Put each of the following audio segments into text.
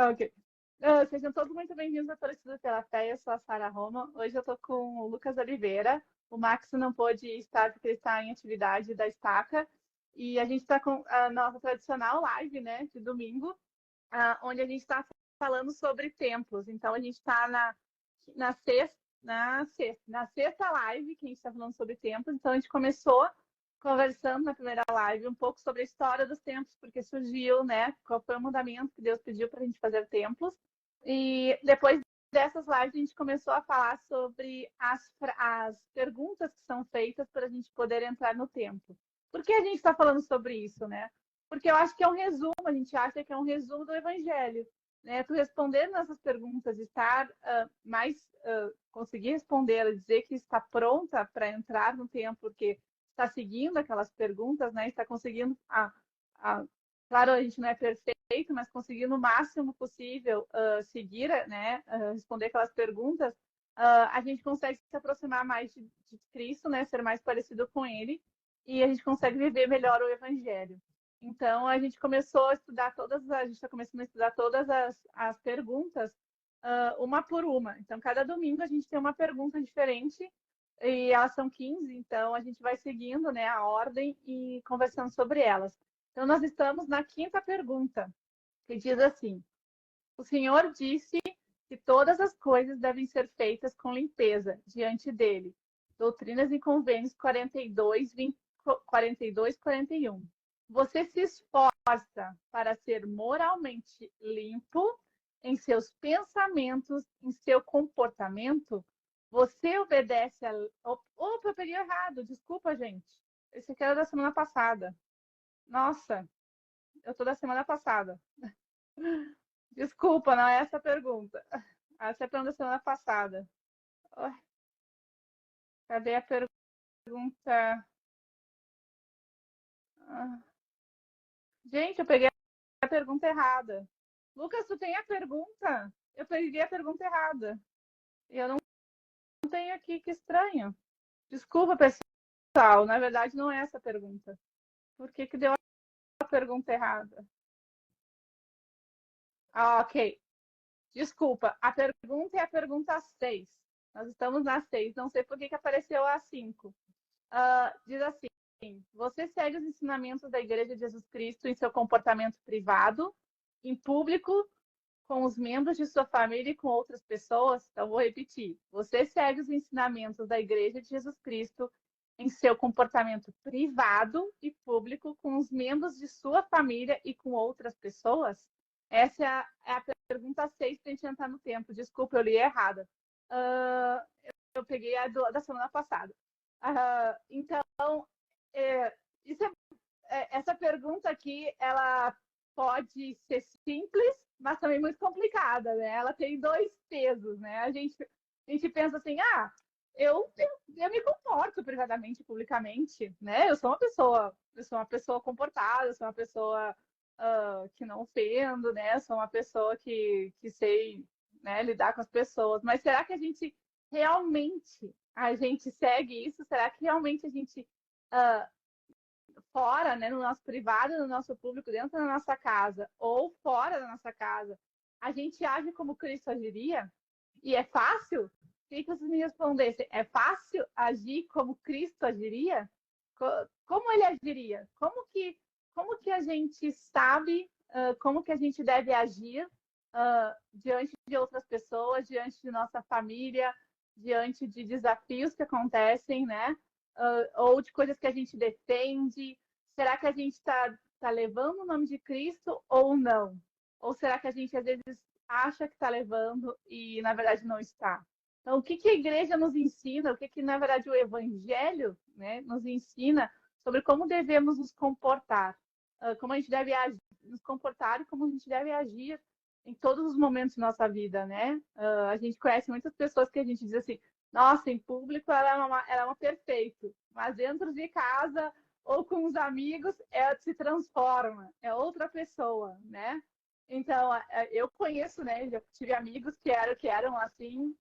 Ok. Sejam todos muito bem-vindos a Torcida pela Fé. Eu sou a Sara Roma. Hoje eu estou com o Lucas Oliveira. O Max não pôde estar porque ele está em atividade da estaca. E a gente está com a nossa tradicional live, né, de domingo, onde a gente está falando sobre templos. Então, a gente está na sexta live que a gente está falando sobre templos. Então, a gente começou conversando na primeira live um pouco sobre a história dos templos, porque surgiu, né, qual foi o mandamento que Deus pediu para a gente fazer templos. E depois dessas lives, a gente começou a falar sobre as perguntas que são feitas para a gente poder entrar no templo. Por que a gente está falando sobre isso, né? Porque eu acho que é um resumo, a gente acha que é um resumo do Evangelho. Né? Tu responder nessas perguntas, estar conseguir responder, dizer que está pronta para entrar no templo, porque está seguindo aquelas perguntas, né? Está conseguindo claro, a gente não é perfeito, mas conseguindo o máximo possível seguir, né? Responder aquelas perguntas, a gente consegue se aproximar mais de Cristo, né? Ser mais parecido com Ele, e a gente consegue viver melhor o Evangelho. Então, a gente começou a estudar a gente está começando a estudar todas as perguntas, uma por uma. Então, cada domingo a gente tem uma pergunta diferente, e elas são 15, então a gente vai seguindo, né, a ordem e conversando sobre elas. Então, nós estamos na quinta pergunta, que diz assim: o Senhor disse que todas as coisas devem ser feitas com limpeza diante dele. Doutrinas e Convênios 42, 42, 41. Você se esforça para ser moralmente limpo em seus pensamentos, em seu comportamento? Você obedece a... Opa, eu peguei errado. Desculpa, gente. Esse aqui era da semana passada. Nossa, eu tô da semana passada. Desculpa, não é essa a pergunta. Essa é a pergunta da semana passada. Cadê a pergunta? Gente, eu peguei a pergunta errada. Lucas, tu tem a pergunta? Eu peguei a pergunta errada. E eu não tenho aqui, que estranho. Desculpa, pessoal. Na verdade, não é essa a pergunta. Por que deu a pergunta errada? Ok. Desculpa. A pergunta é a pergunta 6. Nós estamos na 6. Não sei por que apareceu a 5. Diz assim: você segue os ensinamentos da Igreja de Jesus Cristo em seu comportamento privado, em público, com os membros de sua família e com outras pessoas? Então, vou repetir. Você segue os ensinamentos da Igreja de Jesus Cristo em seu comportamento privado e público com os membros de sua família e com outras pessoas? Essa é a pergunta 6 para a gente entrar no tempo. Desculpa, eu li errada. Eu peguei a da semana passada. Então, é, essa pergunta aqui, ela pode ser simples, mas também muito complicada, né? Ela tem dois pesos, né? A gente pensa assim, eu me comporto privadamente, publicamente, né? Eu sou uma pessoa comportada, eu sou uma pessoa que não ofendo, né? Eu sou uma pessoa que sei, né, lidar com as pessoas. Mas será que a gente segue isso? Será que realmente a gente fora, né, no nosso privado, no nosso público, dentro da nossa casa ou fora da nossa casa, a gente age como Cristo agiria? E é fácil? Queria que vocês me respondessem. É fácil agir como Cristo agiria? Como ele agiria? Como que a gente sabe como que a gente deve agir diante de outras pessoas, diante de nossa família, diante de desafios que acontecem, né? Ou de coisas que a gente defende? Será que a gente está levando o nome de Cristo ou não? Ou será que a gente, às vezes, acha que está levando e, na verdade, não está? Então, o que a igreja nos ensina, na verdade, o evangelho, né, nos ensina sobre como devemos nos comportar, como a gente deve agir, nos comportar e como a gente deve agir em todos os momentos de nossa vida, né? A gente conhece muitas pessoas que a gente diz assim: nossa, em público ela é uma perfeito, mas dentro de casa ou com os amigos ela se transforma, é outra pessoa, né? Então, eu conheço, né? Já tive amigos que eram assim,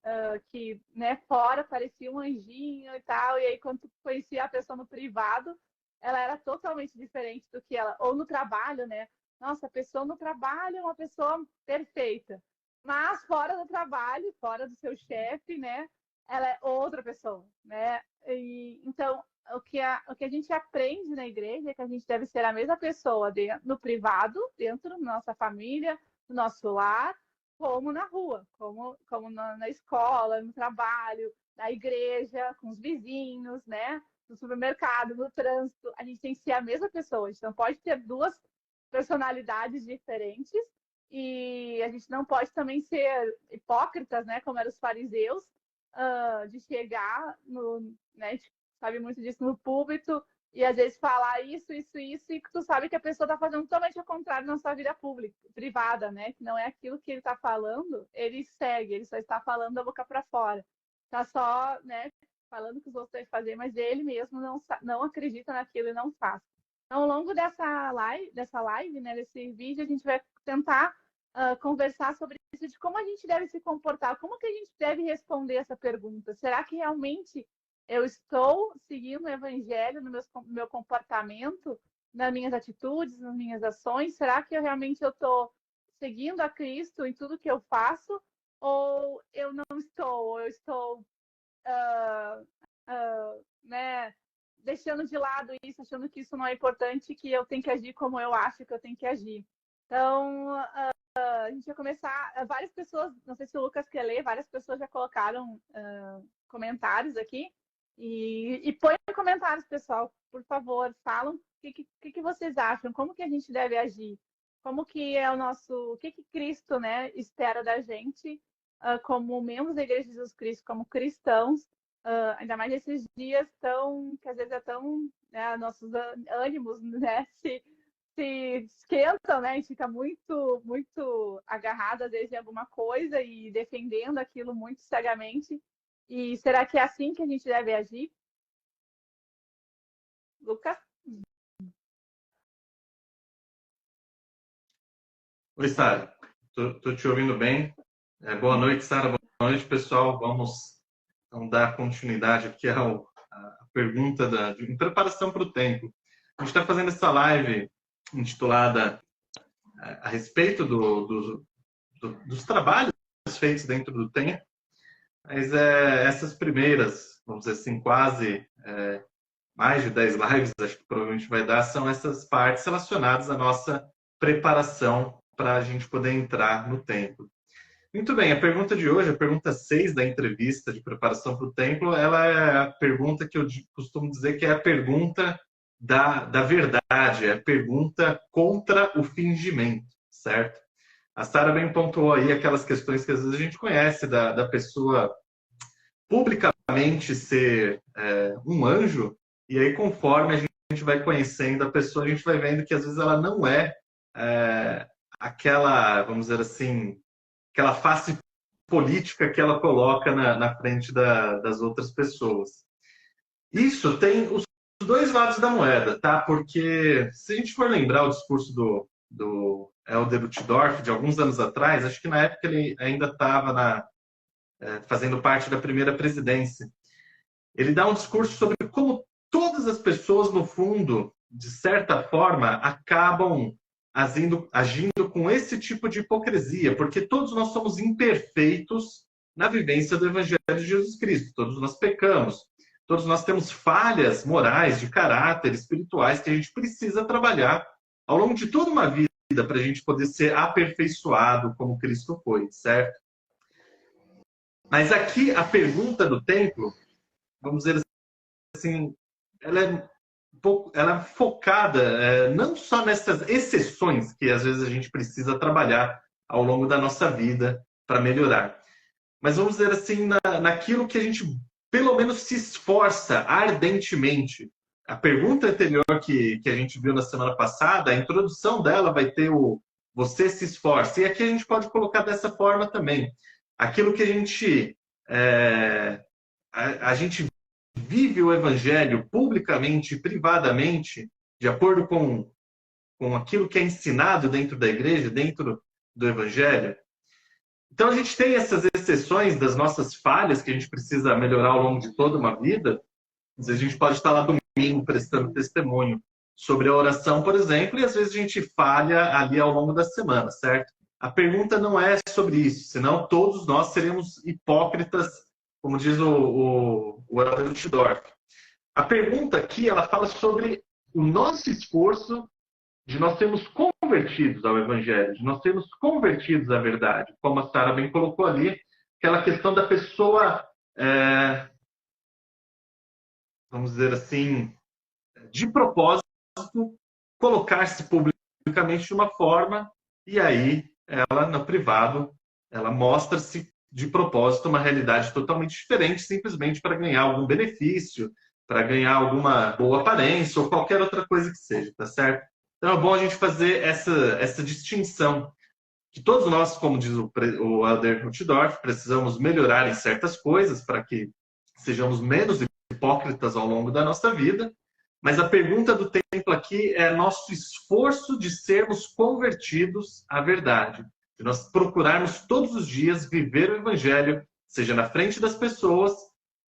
que, né, fora parecia um anjinho e tal, e aí quando tu conhecia a pessoa no privado, ela era totalmente diferente do que ela, ou no trabalho, né? nossa, a pessoa no trabalho é uma pessoa perfeita, mas fora do trabalho, fora do seu chefe, né, ela é outra pessoa, né? E, então, o que a gente aprende na igreja é que a gente deve ser a mesma pessoa no privado, dentro da nossa família, no nosso lar, como na rua, como na escola, no trabalho, na igreja, com os vizinhos, né? No supermercado, no trânsito. A gente tem que ser a mesma pessoa. A gente não pode ter duas personalidades diferentes e a gente não pode também ser hipócritas, né? Como eram os fariseus, de chegar no, né? A gente sabe muito disso no púlpito e às vezes falar isso, e tu sabe que a pessoa está fazendo totalmente ao contrário na sua vida pública, privada, né? Que não é aquilo que ele está falando, ele segue, ele só está falando da boca para fora. Está só, né, falando que os outros devem fazer, mas ele mesmo não acredita naquilo e não faz. Então, ao longo dessa live, né, desse vídeo, a gente vai tentar conversar sobre isso, de como a gente deve se comportar, como que a gente deve responder essa pergunta. Será que realmente eu estou seguindo o evangelho no meu comportamento, nas minhas atitudes, nas minhas ações? Será que eu realmente estou seguindo a Cristo em tudo que eu faço? Ou eu não estou? Ou eu estou né, deixando de lado isso, achando que isso não é importante, que eu tenho que agir como eu acho que eu tenho que agir. Então, a gente vai começar. Várias pessoas, não sei se o Lucas quer ler, várias pessoas já colocaram comentários aqui. E põe comentários, pessoal, por favor, falam o que vocês acham, como que a gente deve agir, como que é o que Cristo, né, espera da gente como membros da Igreja de Jesus Cristo, como cristãos, ainda mais nesses dias que às vezes é tão, né, nossos ânimos, né, se esquentam, né, a gente fica muito agarrado às vezes em alguma coisa e defendendo aquilo muito cegamente. E será que é assim que a gente deve agir? Lucas? Oi, Sara. Tô te ouvindo bem. Boa noite, Sara. Boa noite, pessoal. Vamos então, dar continuidade aqui à pergunta de preparação para o tempo. A gente está fazendo essa live intitulada a respeito dos trabalhos feitos dentro do tempo, mas essas primeiras, vamos dizer assim, quase mais de 10 lives, acho que provavelmente vai dar, são essas partes relacionadas à nossa preparação para a gente poder entrar no templo. Muito bem, a pergunta de hoje, a pergunta 6 da entrevista de preparação para o templo, ela é a pergunta que eu costumo dizer que é a pergunta da verdade, é a pergunta contra o fingimento, certo? A Sara bem pontuou aí aquelas questões que às vezes a gente conhece da pessoa publicamente ser um anjo, e aí conforme a gente vai conhecendo a pessoa, a gente vai vendo que às vezes ela não é aquela, vamos dizer assim, aquela face política que ela coloca na frente das outras pessoas. Isso tem os dois lados da moeda, tá? Porque se a gente for lembrar o discurso do Helder Uchtdorf de alguns anos atrás, acho que na época ele ainda estava fazendo parte da primeira presidência. Ele dá um discurso sobre como todas as pessoas, no fundo, de certa forma, acabam agindo com esse tipo de hipocrisia, porque todos nós somos imperfeitos na vivência do Evangelho de Jesus Cristo. Todos nós pecamos. Todos nós temos falhas morais, de caráter, espirituais, que a gente precisa trabalhar ao longo de toda uma vida para a gente poder ser aperfeiçoado como Cristo foi, certo? Mas aqui a pergunta do templo, vamos dizer assim, ela é focada não só nessas exceções que às vezes a gente precisa trabalhar ao longo da nossa vida para melhorar, mas vamos dizer assim, naquilo que a gente pelo menos se esforça ardentemente. A pergunta anterior que a gente viu na semana passada, a introdução dela vai ter o você se esforça, e aqui a gente pode colocar dessa forma também. Aquilo que a gente vive o evangelho publicamente e privadamente, de acordo com aquilo que é ensinado dentro da igreja, dentro do evangelho. Então a gente tem essas exceções das nossas falhas que a gente precisa melhorar ao longo de toda uma vida. A gente pode estar lá domingo prestando testemunho. sobre a oração, por exemplo, e às vezes a gente falha ali ao longo da semana, certo? A pergunta não é sobre isso, senão todos nós seremos hipócritas, como diz o Elder Uchtdorf. A pergunta aqui, ela fala sobre o nosso esforço de nós sermos convertidos ao Evangelho, de nós sermos convertidos à verdade. Como a Sara bem colocou ali, aquela questão da pessoa, vamos dizer assim, de propósito, colocar-se publicamente de uma forma, e aí ela, no privado, ela mostra-se de propósito uma realidade totalmente diferente, simplesmente para ganhar algum benefício, para ganhar alguma boa aparência ou qualquer outra coisa que seja, tá certo? Então é bom a gente fazer essa distinção, que todos nós, como diz o Elder Uchtdorf, precisamos melhorar em certas coisas para que sejamos menos hipócritas ao longo da nossa vida, mas a pergunta do templo aqui é nosso esforço de sermos convertidos à verdade, de nós procurarmos todos os dias viver o Evangelho, seja na frente das pessoas,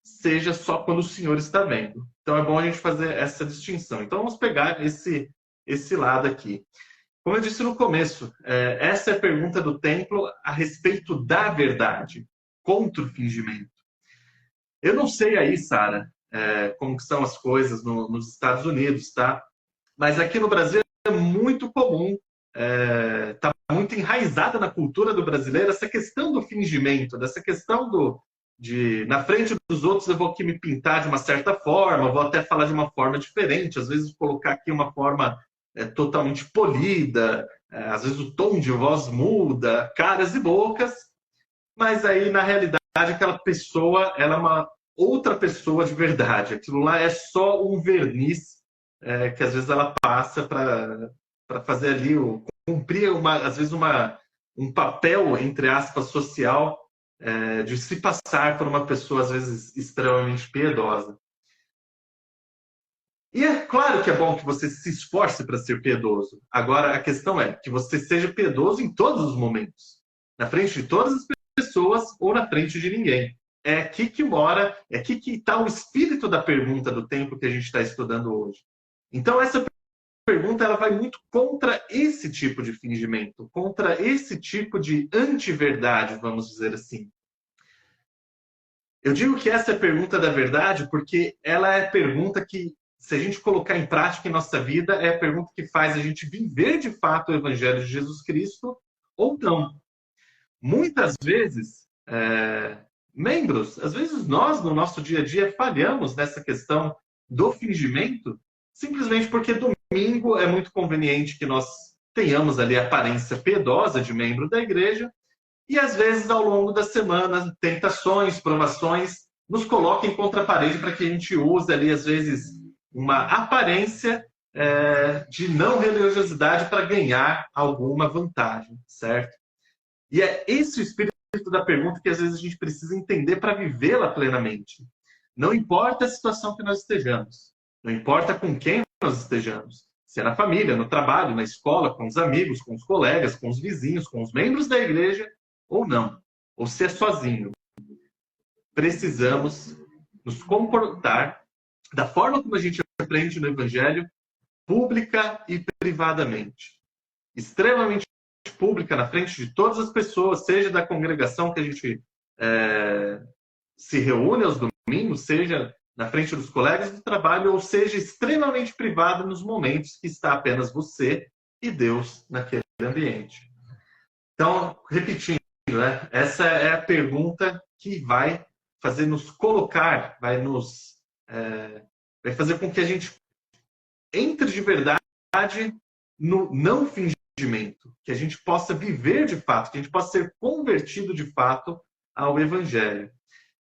seja só quando o Senhor está vendo. Então é bom a gente fazer essa distinção. Então vamos pegar esse lado aqui. Como eu disse no começo, essa é a pergunta do templo a respeito da verdade, contra o fingimento. Eu não sei aí, Sara, como que são as coisas nos Estados Unidos, tá? Mas aqui no Brasil é muito comum, tá muito enraizada na cultura do brasileiro essa questão do fingimento, dessa questão de na frente dos outros eu vou aqui me pintar de uma certa forma, vou até falar de uma forma diferente, às vezes colocar aqui uma forma totalmente polida, às vezes o tom de voz muda, caras e bocas, mas aí na realidade aquela pessoa ela é uma outra pessoa de verdade. Aquilo lá é só um verniz que às vezes ela passa para fazer ali, cumprir às vezes um papel, entre aspas, social, de se passar por uma pessoa às vezes extremamente piedosa. E é claro que é bom que você se esforce para ser piedoso. Agora, a questão é que você seja piedoso em todos os momentos. Na frente de todas as pessoas ou na frente de ninguém. É aqui que mora, é aqui que está o espírito da pergunta do tempo que a gente está estudando hoje. Então, essa pergunta ela vai muito contra esse tipo de fingimento, contra esse tipo de antiverdade, vamos dizer assim. Eu digo que essa é a pergunta da verdade porque ela é a pergunta que, se a gente colocar em prática em nossa vida, é a pergunta que faz a gente viver de fato o Evangelho de Jesus Cristo ou não. Muitas vezes, membros, às vezes nós, no nosso dia a dia, falhamos nessa questão do fingimento, simplesmente porque domingo é muito conveniente que nós tenhamos ali a aparência piedosa de membro da igreja, e às vezes, ao longo da semana, tentações, provações, nos colocam contra a parede para que a gente use ali, às vezes, uma aparência de não religiosidade para ganhar alguma vantagem, certo? E é esse o espírito da pergunta que às vezes a gente precisa entender para vivê-la plenamente. Não importa a situação que nós estejamos, não importa com quem nós estejamos, se é na família, no trabalho, na escola, com os amigos, com os colegas, com os vizinhos, com os membros da igreja, ou não, ou se é sozinho. Precisamos nos comportar da forma como a gente aprende no Evangelho, pública e privadamente. Extremamente pública, na frente de todas as pessoas, seja da congregação que a gente se reúne aos domingos, seja na frente dos colegas do trabalho, ou seja extremamente privada nos momentos que está apenas você e Deus naquele ambiente. Então, repetindo, essa é a pergunta que vai fazer nos colocar, vai fazer com que a gente entre de verdade no não fingimento, que a gente possa viver de fato, que a gente possa ser convertido de fato ao Evangelho.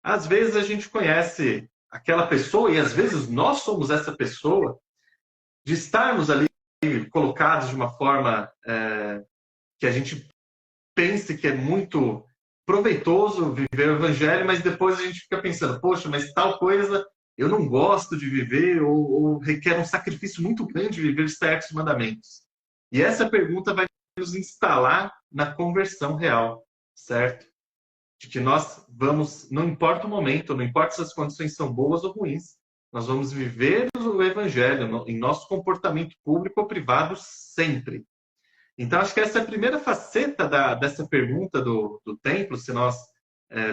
Às vezes a gente conhece aquela pessoa, e às vezes nós somos essa pessoa, de estarmos ali colocados de uma forma que a gente pense que é muito proveitoso viver o Evangelho, mas depois a gente fica pensando, poxa, mas tal coisa eu não gosto de viver, ou requer um sacrifício muito grande viver certos mandamentos. E essa pergunta vai nos instalar na conversão real, certo? De que nós vamos, não importa o momento, não importa se as condições são boas ou ruins, nós vamos viver o Evangelho em nosso comportamento público ou privado sempre. Então, acho que essa é a primeira faceta dessa pergunta do templo, se nós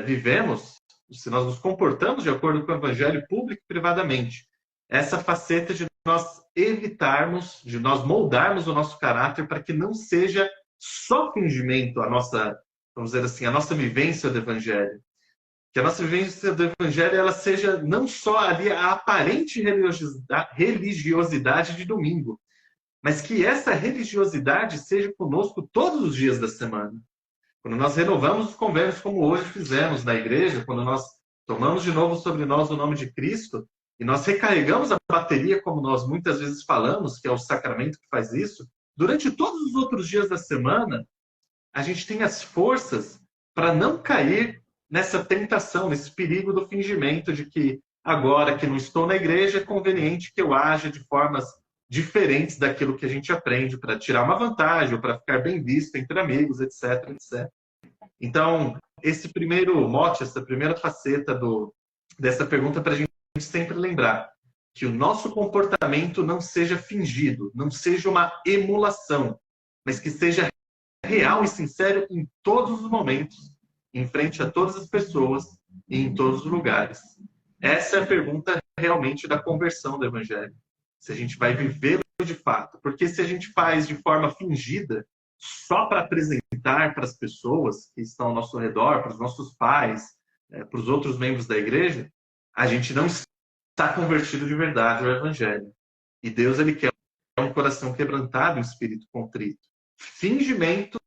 vivemos, se nós nos comportamos de acordo com o Evangelho público e privadamente. Essa faceta de nós evitarmos, de nós moldarmos o nosso caráter para que não seja só fingimento a nossa, vamos dizer assim, a nossa vivência do Evangelho. Que a nossa vivência do Evangelho ela seja não só ali a aparente religiosidade de domingo, mas que essa religiosidade seja conosco todos os dias da semana. Quando nós renovamos os convênios, como hoje fizemos na igreja, quando nós tomamos de novo sobre nós o nome de Cristo, e nós recarregamos a bateria, como nós muitas vezes falamos, que é o sacramento que faz isso, durante todos os outros dias da semana, a gente tem as forças para não cair nessa tentação, nesse perigo do fingimento de que agora que não estou na igreja, é conveniente que eu haja de formas diferentes daquilo que a gente aprende para tirar uma vantagem ou para ficar bem visto entre amigos, etc, etc. Então, esse primeiro mote, essa primeira faceta dessa pergunta para a gente sempre lembrar que o nosso comportamento não seja fingido, não seja uma emulação, mas que seja real e sincero em todos os momentos, em frente a todas as pessoas e em todos os lugares. Essa é a pergunta realmente da conversão do Evangelho. Se a gente vai vivê-lo de fato. Porque se a gente faz de forma fingida, só para apresentar para as pessoas que estão ao nosso redor, para os nossos pais, para os outros membros da igreja, a gente não está convertido de verdade ao Evangelho. E Deus, ele quer um coração quebrantado, um espírito contrito. Fingimento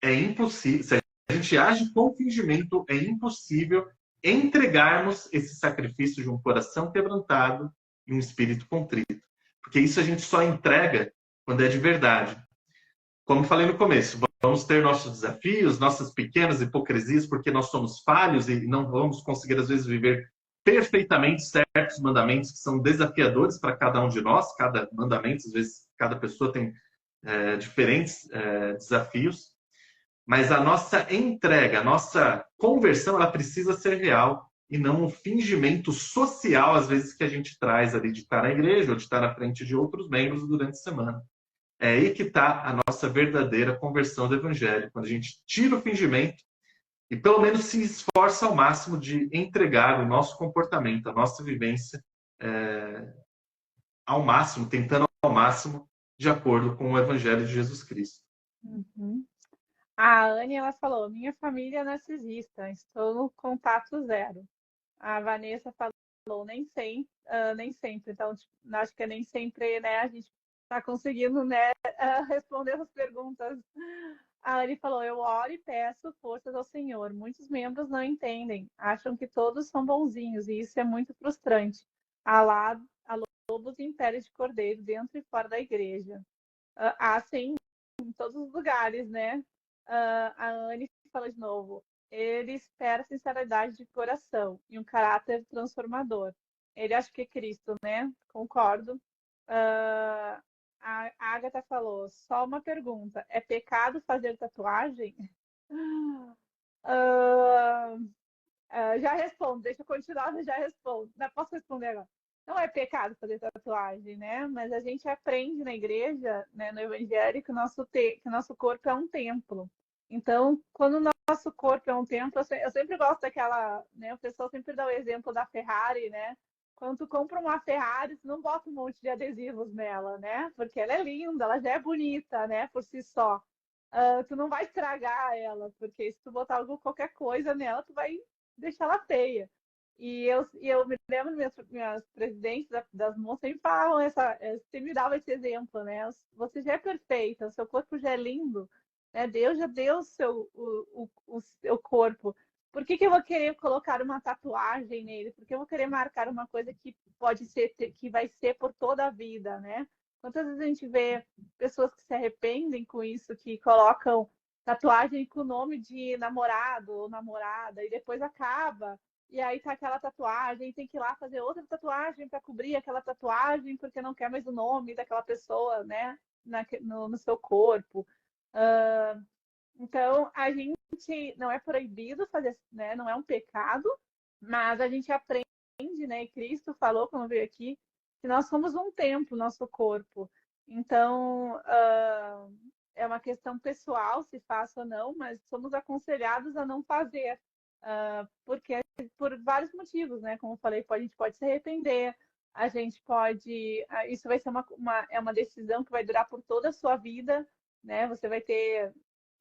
é impossível. Se a gente age com fingimento, é impossível entregarmos esse sacrifício de um coração quebrantado e um espírito contrito. Porque isso a gente só entrega quando é de verdade. Como falei no começo, vamos ter nossos desafios, nossas pequenas hipocrisias, porque nós somos falhos e não vamos conseguir, às vezes, viver perfeitamente certos mandamentos que são desafiadores para cada um de nós. Cada mandamento, às vezes, cada pessoa tem diferentes desafios. Mas a nossa entrega, a nossa conversão, ela precisa ser real e não um fingimento social, às vezes, que a gente traz ali de estar na igreja ou de estar na frente de outros membros durante a semana. É aí que está a nossa verdadeira conversão do Evangelho, quando a gente tira o fingimento e pelo menos se esforça ao máximo de entregar o nosso comportamento, a nossa vivência ao máximo, tentando ao máximo, de acordo com o Evangelho de Jesus Cristo. Uhum. A Anne, ela falou, minha família é narcisista, estou no contato zero. A Vanessa falou, nem sempre. Então, tipo, acho que nem sempre, né, a gente está conseguindo, né, responder as perguntas. A Anne falou, eu oro e peço forças ao Senhor. Muitos membros não entendem, acham que todos são bonzinhos, e isso é muito frustrante. Há lobos e impérios de cordeiro, dentro e fora da igreja. Sim, em todos os lugares, né? A Anne fala de novo. Ele espera sinceridade de coração e um caráter transformador. Ele acha que é Cristo, né? Concordo. A Agatha falou, só uma pergunta. É pecado fazer tatuagem? Já respondo, deixa eu continuar, mas já respondo. Não posso responder agora. Não é pecado fazer tatuagem, né? Mas a gente aprende na igreja, né, no Evangelho, que que o nosso corpo é um templo. Então, quando o nosso corpo é um templo, eu sempre gosto daquela, né? O pessoal sempre dá o exemplo da Ferrari, né? Quando tu compra uma Ferrari, tu não bota um monte de adesivos nela, né? Porque ela é linda, ela já é bonita, né? Por si só. Tu não vai estragar ela, porque se tu botar qualquer coisa nela, tu vai deixar ela feia. E eu me lembro, minhas presidentes das moças sempre falam, sempre me dava esse exemplo, né? Você já é perfeita, o seu corpo já é lindo, né? Deus já deu o seu corpo. Por que eu vou querer colocar uma tatuagem nele? Por que eu vou querer marcar uma coisa que pode ser, que vai ser por toda a vida, né? Quantas vezes a gente vê pessoas que se arrependem com isso, que colocam tatuagem com o nome de namorado ou namorada e depois acaba. E aí tá aquela tatuagem, tem que ir lá fazer outra tatuagem para cobrir aquela tatuagem, porque não quer mais o nome daquela pessoa, né, no seu corpo. Então, a gente não é proibido fazer, né, não é um pecado, mas a gente aprende né? E Cristo falou quando veio aqui que nós somos um templo, nosso corpo. Então, é uma questão pessoal se faça ou não, mas somos aconselhados a não fazer, porque por vários motivos, né? Como eu falei, a gente pode se arrepender, a gente pode. Isso vai ser uma decisão que vai durar por toda a sua vida, né? Você vai ter.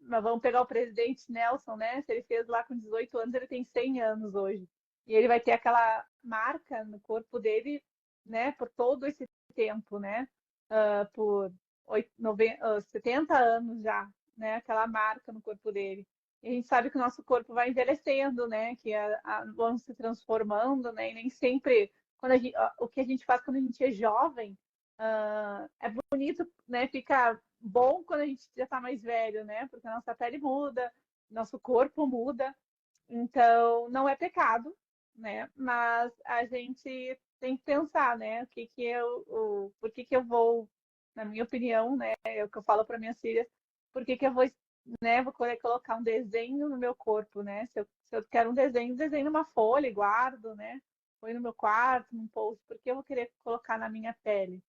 Vamos pegar o presidente Nelson, né? Se ele fez lá com 18 anos, ele tem 100 anos hoje. E ele vai ter aquela marca no corpo dele, né? Por todo esse tempo, né? Por 70 anos já, né? Aquela marca no corpo dele. E a gente sabe que o nosso corpo vai envelhecendo, né? Que vamos se transformando, né? E nem sempre o que a gente faz quando a gente é jovem é bonito, né? Fica bom quando a gente já está mais velho, né? Porque a nossa pele muda, nosso corpo muda. Então, não é pecado, né? Mas a gente tem que pensar, né? Por que eu vou, na minha opinião, né? É o que eu falo para minhas filhas, por que eu vou, né? Vou querer colocar um desenho no meu corpo, né? Se eu quero um desenho numa folha e guardo, né? Põe no meu quarto, num post, porque eu vou querer colocar na minha pele.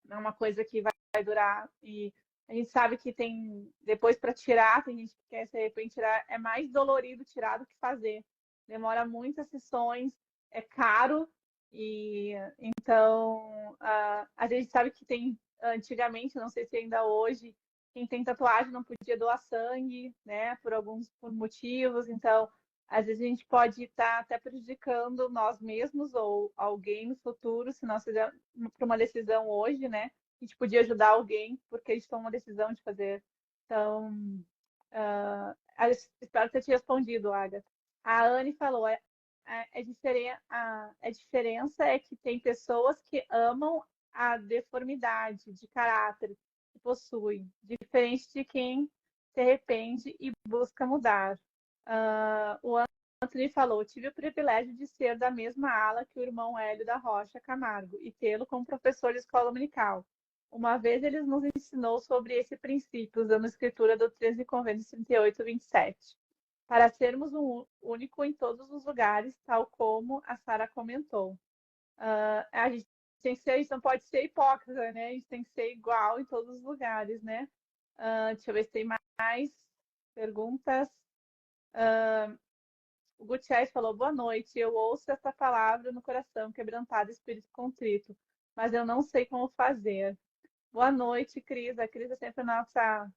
Não é uma coisa que vai durar. E a gente sabe que tem, depois para tirar, tem gente que quer de repente tirar, é mais dolorido tirar do que fazer. Demora muitas sessões, é caro, e então a gente sabe que tem, antigamente, não sei se ainda hoje, quem tem tatuagem não podia doar sangue, né, por motivos, então às vezes a gente pode estar até prejudicando nós mesmos ou alguém no futuro, se nós fizermos uma decisão hoje, né? A gente podia ajudar alguém porque a gente tomou uma decisão de fazer. Então, espero ter te respondido, Agatha. A Anne falou, a diferença é que tem pessoas que amam a deformidade de caráter que possuem, diferente de quem se arrepende e busca mudar. O Anthony falou, tive o privilégio de ser da mesma ala que o irmão Hélio da Rocha Camargo e tê-lo como professor de escola dominical. Uma vez ele nos ensinou sobre esse princípio, usando a escritura do 13 Convênios 38 e 27, para sermos um único em todos os lugares, tal como a Sara comentou. A gente tem que ser, a gente não pode ser hipócrita, né? A gente tem que ser igual em todos os lugares, né? Deixa eu ver se tem mais perguntas. O Gutierrez falou, boa noite, eu ouço essa palavra no coração, quebrantado, espírito contrito, mas eu não sei como fazer. Boa noite, Cris. A Cris é sempre a nossa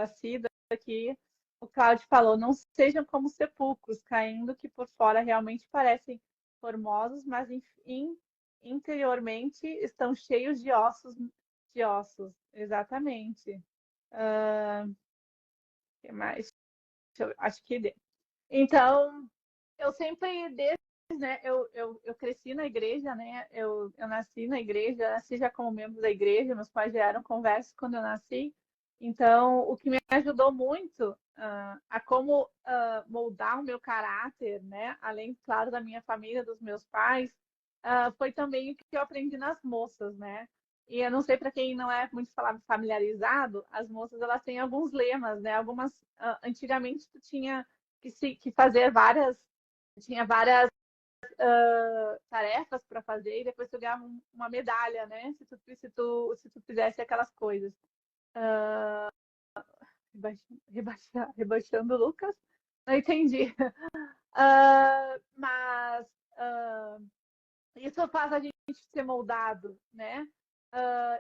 assídua aqui. O Cláudio falou, não sejam como sepulcros, caindo que por fora realmente parecem formosos, mas interiormente estão cheios de ossos. De ossos, exatamente. Que mais? Acho que deu. Então, eu sempre, né, eu cresci na igreja, né, eu nasci na igreja, nasci já como membro da igreja, meus pais já eram conversos quando eu nasci, então o que me ajudou muito a como moldar o meu caráter, né, além, claro, da minha família, dos meus pais, foi também o que eu aprendi nas moças, né, e eu não sei para quem não é muito familiarizado, as moças elas têm alguns lemas, né, algumas, antigamente tu tinha que fazer tinha várias tarefas para fazer e depois tu ganhava uma medalha, né? Se tu fizesse aquelas coisas. Rebaixando o Lucas? Não entendi. Mas isso faz a gente ser moldado, né?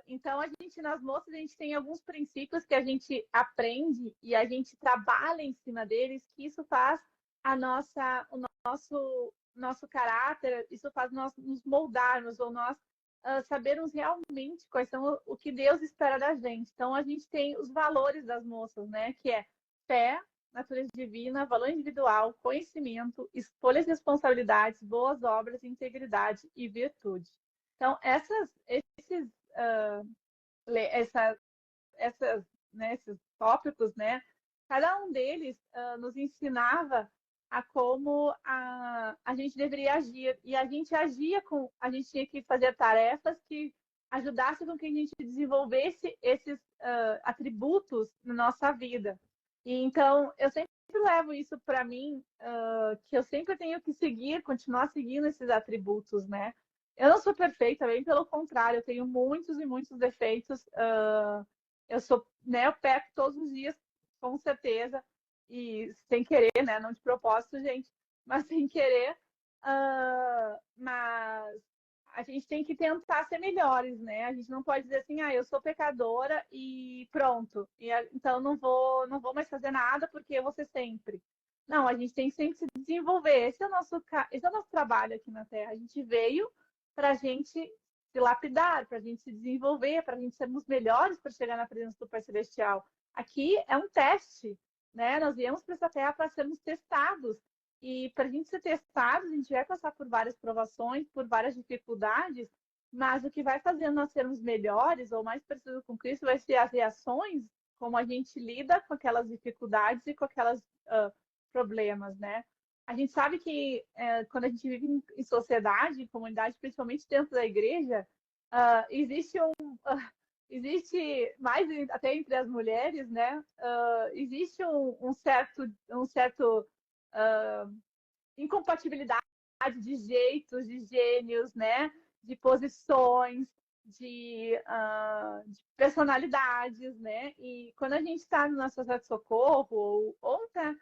Então, a gente, nas moças, a gente tem alguns princípios que a gente aprende e a gente trabalha em cima deles, que isso faz o nosso caráter, isso faz nós nos moldarmos, ou nós sabermos realmente quais são o que Deus espera da gente. Então, a gente tem os valores das moças, né? Que é fé, natureza divina, valor individual, conhecimento, escolhas e responsabilidades, boas obras, integridade e virtude. Então, esses tópicos, né, cada um deles nos ensinava a como a gente deveria agir. E a gente a gente tinha que fazer tarefas que ajudassem com que a gente desenvolvesse esses atributos na nossa vida. E então, eu sempre levo isso para mim, que eu sempre tenho que seguir, continuar seguindo esses atributos, né? Eu não sou perfeita, bem pelo contrário, eu tenho muitos e muitos defeitos. Eu sou, né, eu peco todos os dias, com certeza, e sem querer, né? Não de propósito, gente, mas sem querer. Mas a gente tem que tentar ser melhores, né? A gente não pode dizer assim, eu sou pecadora e pronto. Então não vou mais fazer nada porque eu vou ser sempre. Não, a gente tem que sempre se desenvolver. Esse é o nosso trabalho aqui na Terra. A gente veio para a gente se lapidar, para a gente se desenvolver, para a gente sermos melhores para chegar na presença do Pai Celestial. Aqui é um teste, né? Nós viemos para essa Terra para sermos testados. E para a gente ser testado, a gente vai passar por várias provações, por várias dificuldades, mas o que vai fazendo nós sermos melhores ou mais parecidos com Cristo vai ser as reações, como a gente lida com aquelas dificuldades e com aquelas problemas, né? A gente sabe que quando a gente vive em sociedade, em comunidade, principalmente dentro da igreja, existe mais até entre as mulheres, né? Existe um certo incompatibilidade de jeitos, de gênios, né? De posições, de personalidades, né? E quando a gente está na sociedade de socorro ou tá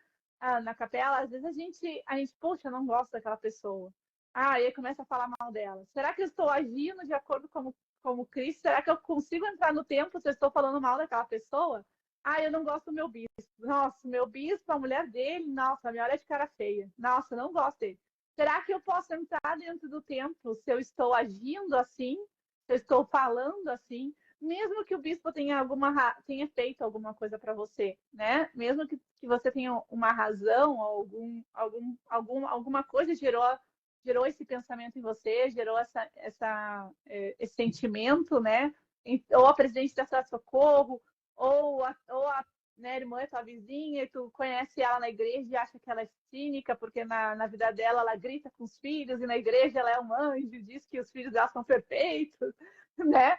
na capela, às vezes a gente, poxa, eu não gosto daquela pessoa. E aí começa a falar mal dela. Será que eu estou agindo de acordo como Cristo? Será que eu consigo entrar no templo se eu estou falando mal daquela pessoa? Eu não gosto do meu bispo. Nossa, meu bispo, a mulher dele, nossa, me olha de cara feia. Nossa, não gosto dele. Será que eu posso entrar dentro do templo se eu estou agindo assim? Se eu estou falando assim? Mesmo que o bispo tenha feito alguma coisa para você, né? Mesmo que você tenha uma razão, alguma coisa gerou esse pensamento em você, gerou esse sentimento, né? Ou a presidente da Sala de Socorro, ou a né, irmã é tua vizinha e tu conhece ela na igreja e acha que ela é cínica, porque na vida dela ela grita com os filhos e na igreja ela é um anjo, diz que os filhos dela são perfeitos, né?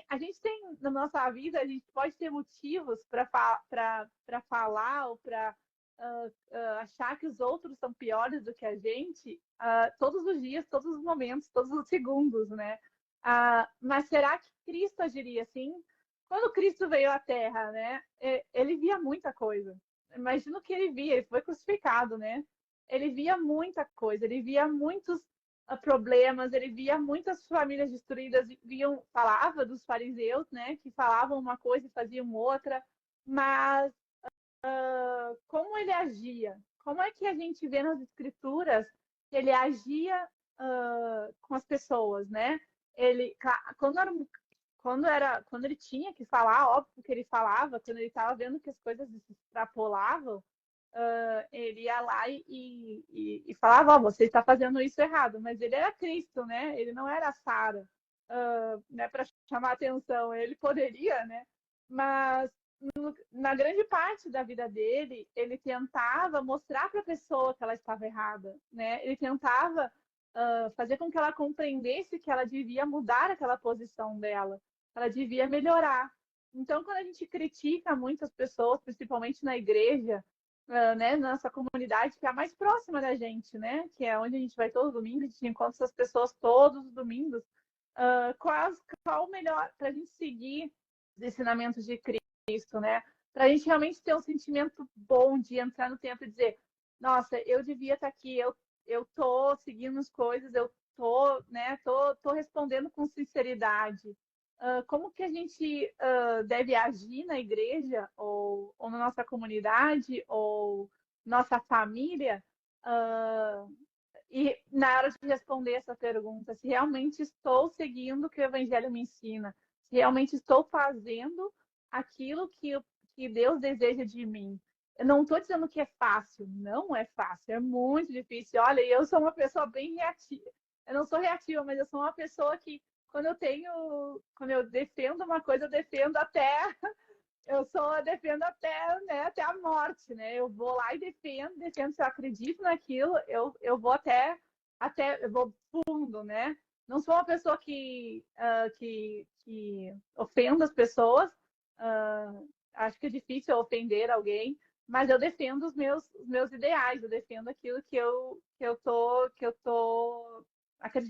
A gente tem na nossa vida, a gente pode ter motivos para falar ou para achar que os outros são piores do que a gente todos os dias, todos os momentos, todos os segundos, né? Mas será que Cristo agiria assim? Quando Cristo veio à Terra, né? Ele via muita coisa. Imagina o que ele via, ele foi crucificado, né? Ele via muita coisa, ele via muitos problemas, ele via muitas famílias destruídas, falava dos fariseus, né? Que falavam uma coisa e faziam outra, mas como ele agia? Como é que a gente vê nas escrituras que ele agia com as pessoas, né? Ele, quando ele tinha que falar, óbvio que ele falava, quando ele estava vendo que as coisas se extrapolavam, ele ia lá e falava, você está fazendo isso errado, mas ele era Cristo, né? Ele não era Sara, né, para chamar atenção, ele poderia, né? Mas na grande parte da vida dele, ele tentava mostrar para a pessoa que ela estava errada, né? Ele tentava fazer com que ela compreendesse que ela devia mudar aquela posição dela, ela devia melhorar. Então, quando a gente critica muitas pessoas, principalmente na igreja, né, nossa comunidade, que é a mais próxima da gente, né, que é onde a gente vai todo domingo, a gente encontra essas pessoas todos os domingos, qual o melhor para a gente seguir os ensinamentos de Cristo, né? Para a gente realmente ter um sentimento bom de entrar no templo e dizer, nossa, eu devia estar aqui, eu tô seguindo as coisas, eu tô respondendo com sinceridade. Como que a gente deve agir na igreja ou na nossa comunidade ou nossa família e na hora de responder essa pergunta, se realmente estou seguindo o que o Evangelho me ensina, se realmente estou fazendo aquilo que Deus deseja de mim. Eu não estou dizendo que é fácil, não é fácil, é muito difícil. Olha, eu sou uma pessoa bem reativa. Eu não sou reativa, mas eu sou uma pessoa que, quando eu defendo uma coisa, eu defendo até defendo até, né, até a morte, né? Eu vou lá e defendo se eu acredito naquilo, eu vou eu vou fundo, né? Não sou uma pessoa que ofenda as pessoas, acho que é difícil ofender alguém, mas eu defendo os meus ideais, eu defendo aquilo que eu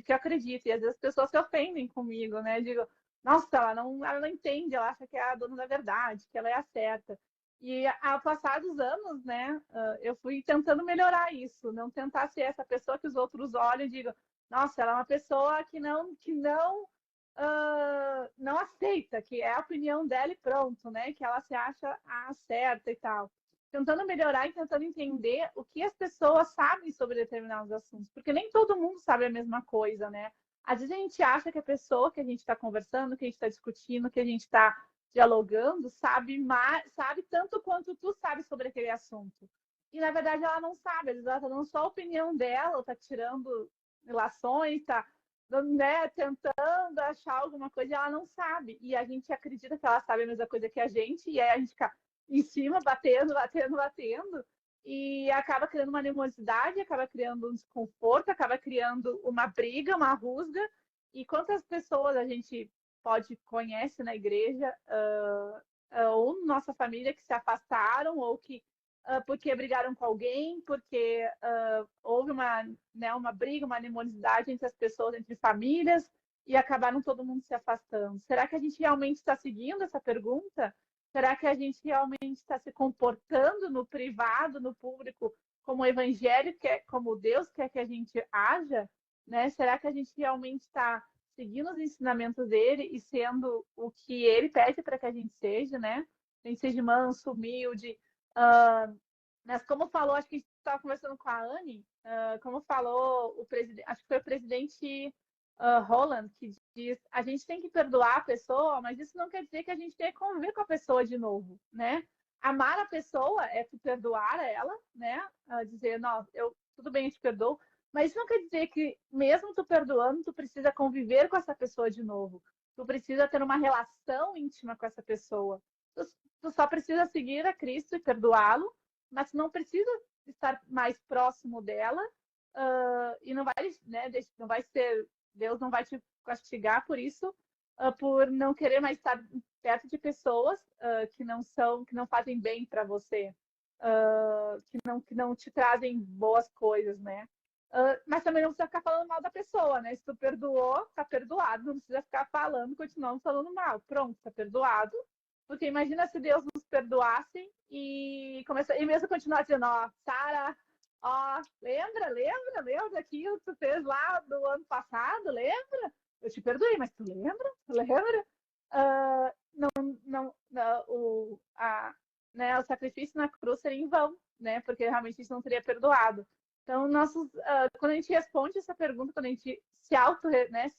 acredito. E às vezes as pessoas se ofendem comigo, né? Digo, nossa, ela não entende, ela acha que é a dona da verdade, que ela é a certa. E ao passar dos anos, né, eu fui tentando melhorar isso, não tentar ser essa pessoa que os outros olham e digam, nossa, ela é uma pessoa não aceita, que é a opinião dela e pronto, né? Que ela se acha a certa e tal. Tentando melhorar e tentando entender o que as pessoas sabem sobre determinados assuntos, porque nem todo mundo sabe a mesma coisa, né? Às vezes a gente acha que a pessoa que a gente está conversando, que a gente está discutindo, que a gente está dialogando, sabe tanto quanto tu sabe sobre aquele assunto. E na verdade ela não sabe, às vezes ela está dando só a opinião dela, está tirando relações, está, né, tentando achar alguma coisa e ela não sabe. E a gente acredita que ela sabe a mesma coisa que a gente, e aí a gente fica em cima, batendo, batendo, batendo, e acaba criando uma animosidade, acaba criando um desconforto, acaba criando uma briga, uma rusga. E quantas pessoas a gente conhece na igreja, ou na nossa família, que se afastaram, ou que porque brigaram com alguém, porque houve uma briga, uma animosidade entre as pessoas, entre famílias, e acabaram todo mundo se afastando. Será que a gente realmente está seguindo essa pergunta? Será que a gente realmente está se comportando no privado, no público, como o evangelho quer, como Deus quer que a gente haja? Né? Será que a gente realmente está seguindo os ensinamentos dele e sendo o que ele pede para que a gente seja, né? A gente seja manso, humilde. Mas como falou, acho que a gente estava conversando com a Anne, como falou o presidente, acho que foi o presidente Holland, que diz, a gente tem que perdoar a pessoa, mas isso não quer dizer que a gente tenha que conviver com a pessoa de novo, né? Amar a pessoa é tu perdoar ela, né? Dizer, não, tudo bem, eu te perdoo, mas isso não quer dizer que, mesmo tu perdoando, tu precisa conviver com essa pessoa de novo. Tu precisa ter uma relação íntima com essa pessoa. Tu só precisa seguir a Cristo e perdoá-lo, mas não precisa estar mais próximo dela, e não vai, né, não vai ser, Deus não vai te castigar por isso, por não querer mais estar perto de pessoas que não fazem bem para você, que não te trazem boas coisas, né? Mas também não precisa ficar falando mal da pessoa, né? Se tu perdoou, tá perdoado, não precisa ficar continuando falando mal. Pronto, tá perdoado. Porque imagina se Deus nos perdoasse e mesmo continuar dizendo, ó, Sara, ó, lembra daquilo que tu fez lá do ano passado? Lembra? Eu te perdoei, mas tu lembra? Lembra? Né, o sacrifício na cruz seria em vão, né? Porque realmente a gente não teria perdoado. Então, quando a gente responde essa pergunta, quando a gente se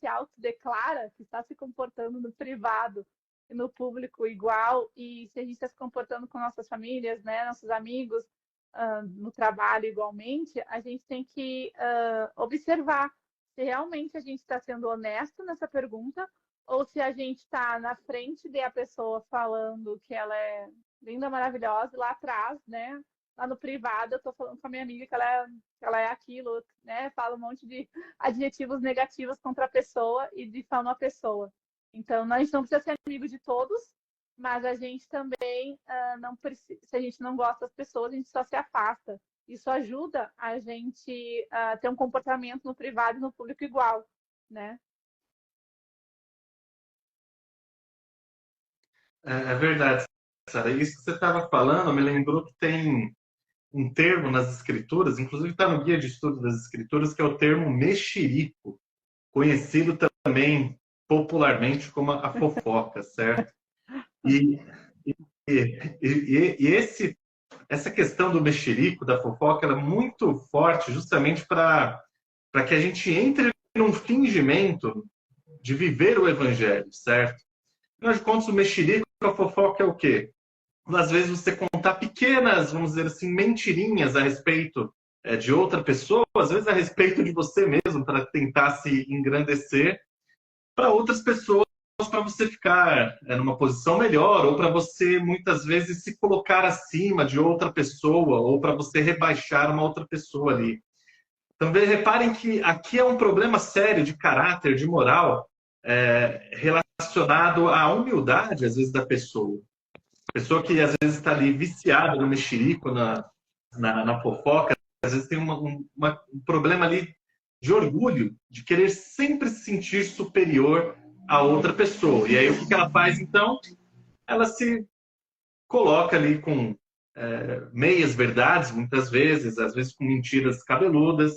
autodeclara que está se comportando no privado e no público igual, e se a gente está se comportando com nossas famílias, né, nossos amigos, no trabalho igualmente, a gente tem que observar se realmente a gente está sendo honesto nessa pergunta ou se a gente está na frente de a pessoa falando que ela é linda, maravilhosa, e lá atrás, né, lá no privado, eu estou falando com a minha amiga que ela é aquilo, né, fala um monte de adjetivos negativos contra a pessoa e difama a pessoa. Então, a gente não precisa ser amigo de todos, mas a gente também não precisa, se a gente não gosta das pessoas, a gente só se afasta. Isso ajuda a gente a ter um comportamento no privado e no público igual, né? É verdade, Sara. Isso que você estava falando me lembrou que tem um termo nas escrituras, inclusive está no guia de estudo das escrituras, que é o termo mexerico, conhecido também popularmente como a fofoca, certo? E, essa questão do mexerico, da fofoca, ela é muito forte justamente para que a gente entre num fingimento de viver o evangelho, certo? Afinal de contas, o mexerico, a fofoca é o quê? Às vezes você contar pequenas, vamos dizer assim, mentirinhas a respeito de outra pessoa, às vezes a respeito de você mesmo, para tentar se engrandecer, para outras pessoas, para você ficar numa posição melhor, ou para você muitas vezes se colocar acima de outra pessoa, ou para você rebaixar uma outra pessoa ali. Também reparem que aqui é um problema sério de caráter, de moral, relacionado à humildade, às vezes, da pessoa. Pessoa que às vezes está ali viciada no mexerico, na fofoca, às vezes tem um problema ali de orgulho, de querer sempre se sentir superior a outra pessoa. E aí o que ela faz então? Ela se coloca ali com meias verdades, muitas vezes, às vezes com mentiras cabeludas,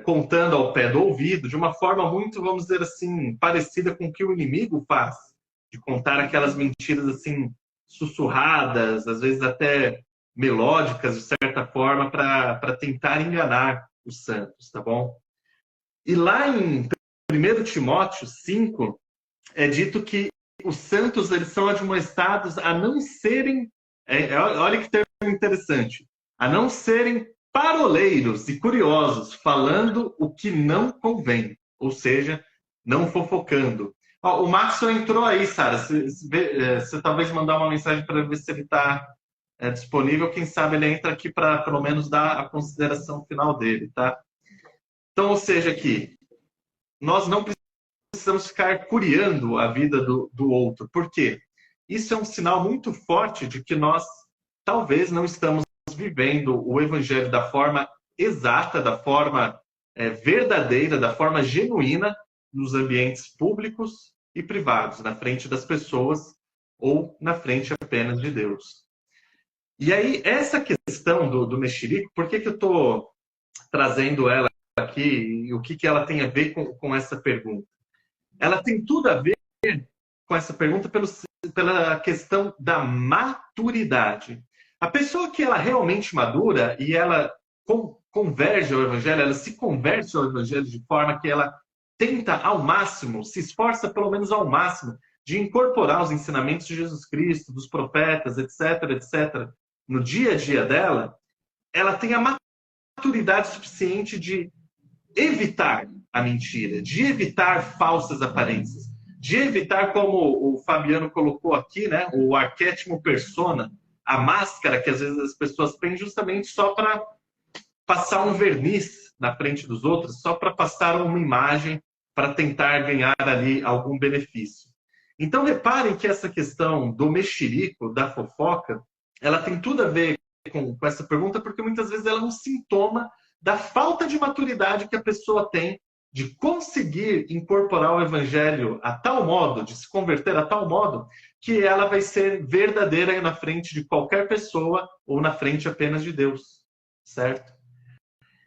contando ao pé do ouvido, de uma forma muito, vamos dizer assim, parecida com o que o inimigo faz, de contar aquelas mentiras assim sussurradas, às vezes até melódicas, de certa forma, para tentar enganar os santos, tá bom? E lá em 1 Timóteo 5, é dito que os santos eles são admoestados a não serem, olha que termo interessante, a não serem paroleiros e curiosos, falando o que não convém, ou seja, não fofocando. Ó, o Maxwell entrou aí, Sara. Você talvez mandar uma mensagem para ver se ele está disponível. Quem sabe ele entra aqui para pelo menos dar a consideração final dele, tá? Então, ou seja, aqui, nós não precisamos ficar curiando a vida do outro. Por quê? Isso é um sinal muito forte de que nós talvez não estamos vivendo o evangelho da forma exata, da forma verdadeira, da forma genuína nos ambientes públicos e privados, na frente das pessoas ou na frente apenas de Deus. E aí, essa questão do mexerico, por que eu estou trazendo ela aqui e o que ela tem a ver com essa pergunta? Ela tem tudo a ver com essa pergunta pela questão da maturidade. A pessoa que ela realmente madura e ela converge ao evangelho, ela se converte ao evangelho de forma que ela tenta ao máximo, se esforça pelo menos ao máximo de incorporar os ensinamentos de Jesus Cristo, dos profetas, etc, etc, no dia a dia dela, ela tem a maturidade suficiente de evitar a mentira, de evitar falsas aparências, de evitar, como o Fabiano colocou aqui, né, o arquétipo persona, a máscara que às vezes as pessoas têm justamente só para passar um verniz na frente dos outros, só para passar uma imagem, para tentar ganhar ali algum benefício. Então reparem que essa questão do mexerico, da fofoca, ela tem tudo a ver com essa pergunta, porque muitas vezes ela é um sintoma da falta de maturidade que a pessoa tem de conseguir incorporar o evangelho a tal modo, de se converter a tal modo, que ela vai ser verdadeira na frente de qualquer pessoa ou na frente apenas de Deus, certo?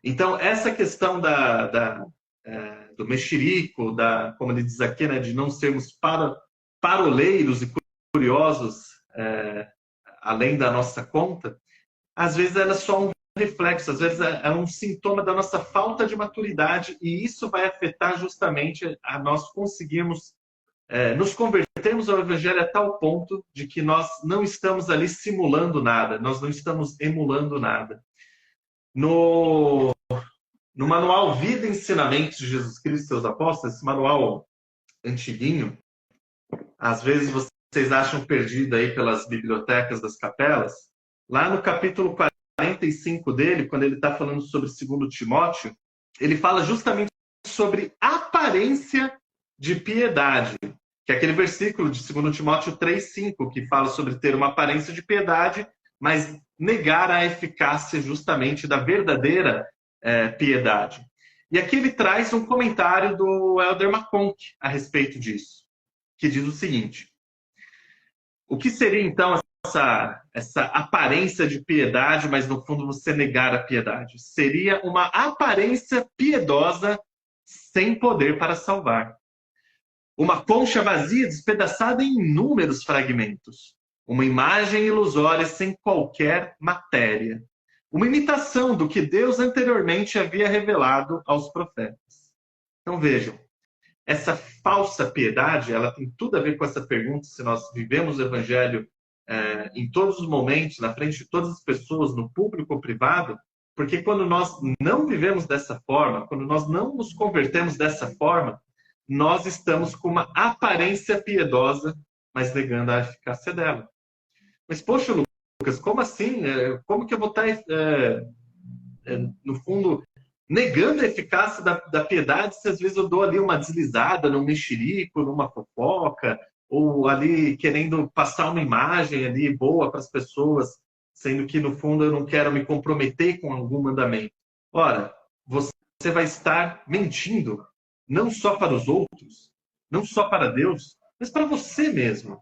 Então, essa questão do mexerico, como ele diz aqui, né, de não sermos paroleiros e curiosos além da nossa conta, às vezes ela é só um reflexo, às vezes é um sintoma da nossa falta de maturidade e isso vai afetar justamente a nós conseguirmos nos convertermos ao evangelho a tal ponto de que nós não estamos ali simulando nada, nós não estamos emulando nada. No manual Vida e Ensinamentos de Jesus Cristo e seus Apóstolos, esse manual antiguinho, às vezes vocês acham perdido aí pelas bibliotecas das capelas, lá no capítulo 45 dele, quando ele está falando sobre 2 Timóteo, ele fala justamente sobre aparência de piedade, que é aquele versículo de 2 Timóteo 3,5, que fala sobre ter uma aparência de piedade, mas negar a eficácia justamente da verdadeira piedade. E aqui ele traz um comentário do Elder McConk a respeito disso, que diz o seguinte: o que seria então essa aparência de piedade, mas no fundo você negar a piedade? Seria uma aparência piedosa sem poder para salvar. Uma concha vazia despedaçada em inúmeros fragmentos. Uma imagem ilusória sem qualquer matéria. Uma imitação do que Deus anteriormente havia revelado aos profetas. Então vejam, essa falsa piedade, ela tem tudo a ver com essa pergunta, se nós vivemos o evangelho em todos os momentos, na frente de todas as pessoas, no público ou privado, porque quando nós não vivemos dessa forma, quando nós não nos convertemos dessa forma, nós estamos com uma aparência piedosa, mas negando a eficácia dela. Mas, poxa, Lucas, como assim? Como que eu vou estar, no fundo, negando a eficácia da piedade se às vezes eu dou ali uma deslizada num mexerico, numa fofoca, ou ali querendo passar uma imagem ali boa para as pessoas, sendo que no fundo eu não quero me comprometer com algum mandamento. Ora, você vai estar mentindo, não só para os outros, não só para Deus, mas para você mesmo.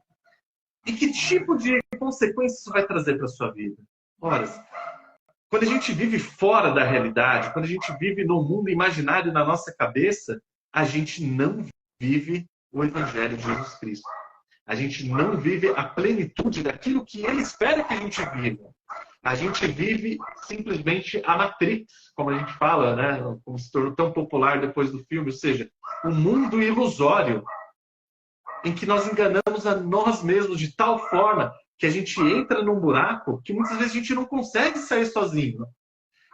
E que tipo de consequências isso vai trazer para a sua vida? Ora, quando a gente vive fora da realidade, quando a gente vive no mundo imaginário na nossa cabeça, a gente não vive o Evangelho de Jesus Cristo. A gente não vive a plenitude daquilo que Ele espera que a gente viva. A gente vive simplesmente a Matrix, como a gente fala, né? Como se tornou tão popular depois do filme, ou seja, um mundo ilusório em que nós enganamos a nós mesmos de tal forma que a gente entra num buraco que muitas vezes a gente não consegue sair sozinho.